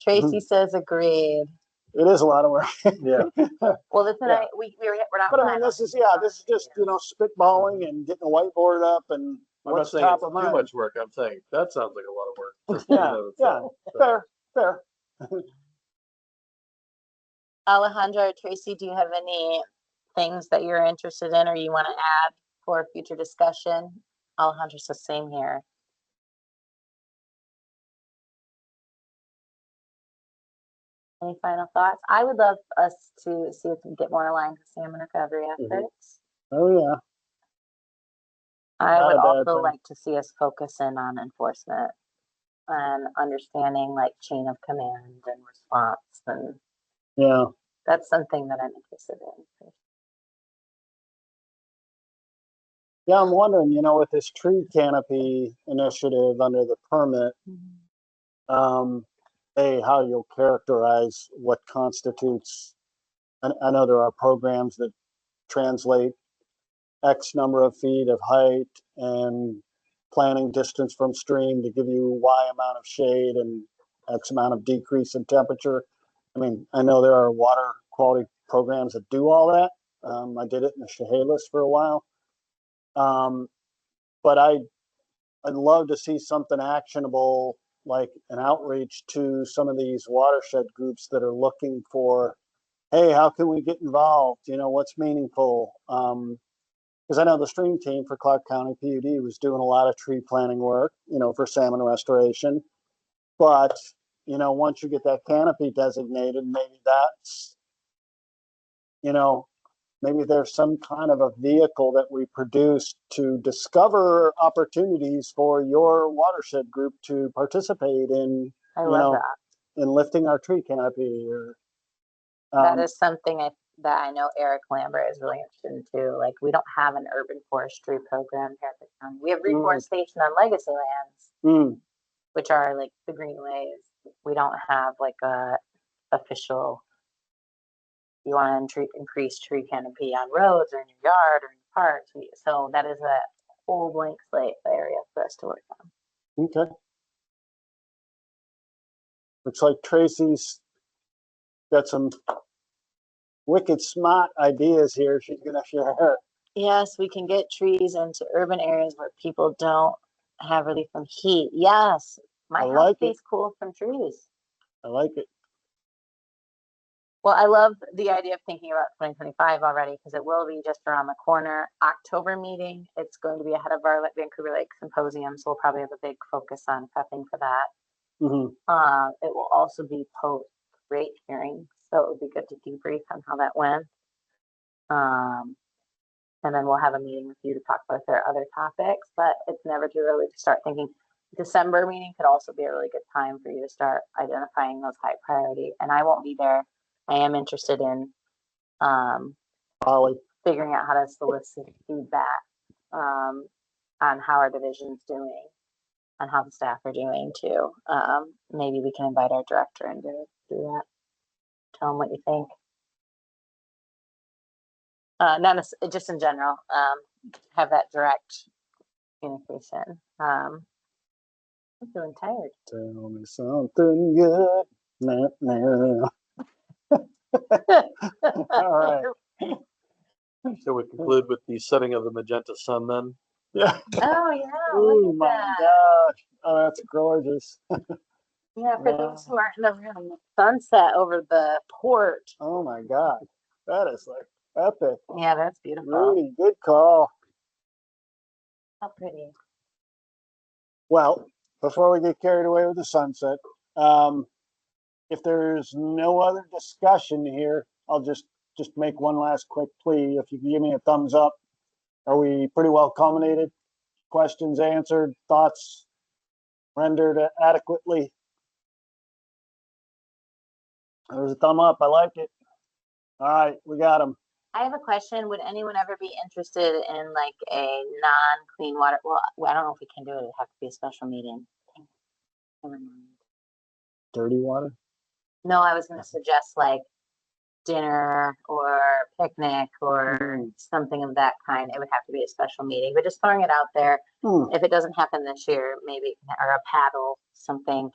Tracy says agreed. It is a lot of work. Yeah. Well, listen, Yeah. we're not. But I mean, this is just, you know, spitballing and getting a whiteboard up and I'm not what's saying top it's of too mind. much work. I'm saying that sounds like a lot of work. just in Yeah, and of yeah, itself. So, fair, fair. Alejandra or Tracy, do you have any things that you're interested in or you want to add for future discussion? Alejandra says same here. Any final thoughts? I would love us to see if we can get more aligned with salmon recovery efforts. Oh, yeah. I Not would a bad also thing. like to see us focus in on enforcement and understanding like chain of command and response, and Yeah. that's something that I'm interested in. Yeah, I'm wondering, you know, with this tree canopy initiative under the permit, how you'll characterize what constitutes, I know there are programs that translate X number of feet of height and planting distance from stream to give you Y amount of shade and X amount of decrease in temperature. I mean, I know there are water quality programs that do all that. I did it in the Chehalis for a while. But I'd love to see something actionable, like an outreach to some of these watershed groups that are looking for, hey, how can we get involved? You know, what's meaningful? Because I know the stream team for Clark County PUD was doing a lot of tree planting work, you know, for salmon restoration. But, you know, once you get that canopy designated, maybe that's, you know, maybe there's some kind of a vehicle that we produce to discover opportunities for your watershed group to participate in, I you love know, that. in lifting our tree canopy or, That is something that I know Eric Lambert is really interested in too. Like, we don't have an urban forestry program here at the county. We have reforestation on legacy lands, which are like the greenways. We don't have like a official, you want to increase tree canopy on roads or in your yard or in parks. So that is a whole blank slate area for us to work on. okay. Looks like Tracy's got some wicked smart ideas here she's going to share. Yes, we can get trees into urban areas where people don't have relief from heat. Yes, my I house like it. stays cool from trees. I like it. Well, I love the idea of thinking about 2025 already because it will be just around the corner. October meeting, it's going to be ahead of our Vancouver Lake Symposium, so we'll probably have a big focus on prepping for that. It will also be post rate hearing, so it would be good to debrief on how that went. And then we'll have a meeting with you to talk about their other topics, but it's never too early to start thinking. December meeting could also be a really good time for you to start identifying those high priority. And I won't be there. I am interested in figuring out how to solicit feedback on how our division's doing, on how the staff are doing too. Maybe we can invite our director in to do that. Tell them what you think. Not just in general, have that direct communication. I'm feeling tired. Tell me something good. No, no. All right. So we conclude with the setting of the magenta sun then? Yeah. Oh yeah. Oh my gosh. Oh, that's gorgeous. Yeah, for those who aren't in the room, sunset over the port. Oh my God. That is like epic. Yeah, that's beautiful. Rudy, good call. How pretty. Well, before we get carried away with the sunset, if there's no other discussion here, I'll just make one last quick plea. If you can give me a thumbs up, are we pretty well culminated? Questions answered, thoughts rendered adequately? There's a thumb up. I like it. All right, we got them. I have a question. Would anyone ever be interested in like a non-clean water? Well, I don't know if we can do it. It'd have to be a special meeting. Never mind. Dirty water? No, I was gonna suggest like dinner or picnic or something of that kind. It would have to be a special meeting, but just throwing it out there. If it doesn't happen this year, maybe, or a paddle, something.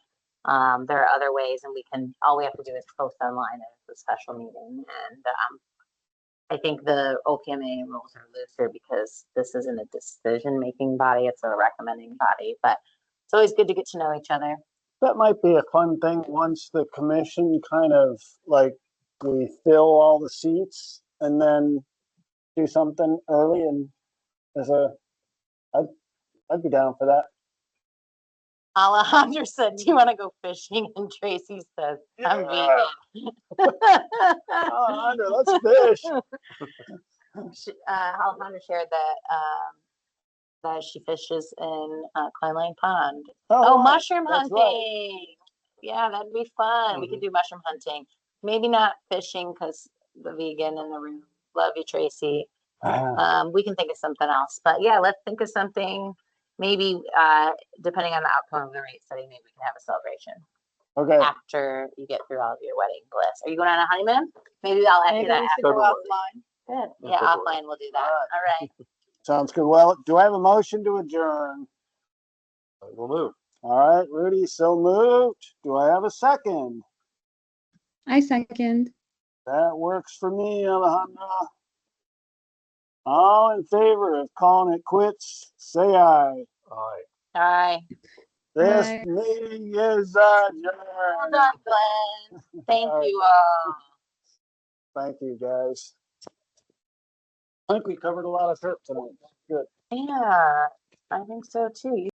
There are other ways, and all we have to do is post online as a special meeting. And I think the OPMA rules are looser because this isn't a decision-making body, it's a recommending body, but it's always good to get to know each other. That might be a fun thing once the commission kind of like we fill all the seats and then do something early and I'd be down for that. Alejandro said, do you want to go fishing? And Tracy says, I'm vegan. Alejandro, let's fish. Alejandra shared that she fishes in Klein Lane Pond. Oh, right. Mushroom That's hunting. right. Yeah, that'd be fun. We could do mushroom hunting. Maybe not fishing because the vegan in the room. Love you, Tracy. We can think of something else. But yeah, let's think of something. Maybe depending on the outcome of the rate study, maybe we can have a celebration. Okay. After you get through all of your wedding bliss. Are you going on a honeymoon? Maybe I'll ask you that after. February. Good. Yeah, offline we'll do that. All right. Sounds good. Well, do I have a motion to adjourn? We'll move. All right, Rudy, so moved. Do I have a second? I second. That works for me, Alejandra. All in favor of calling it quits, say aye. Aye. Aye. This Aye. meeting is Well adjourned. done, Glenn. Thank All right. you all. Thank you, guys. I think we covered a lot of turf tonight. Good. Yeah, I think so too.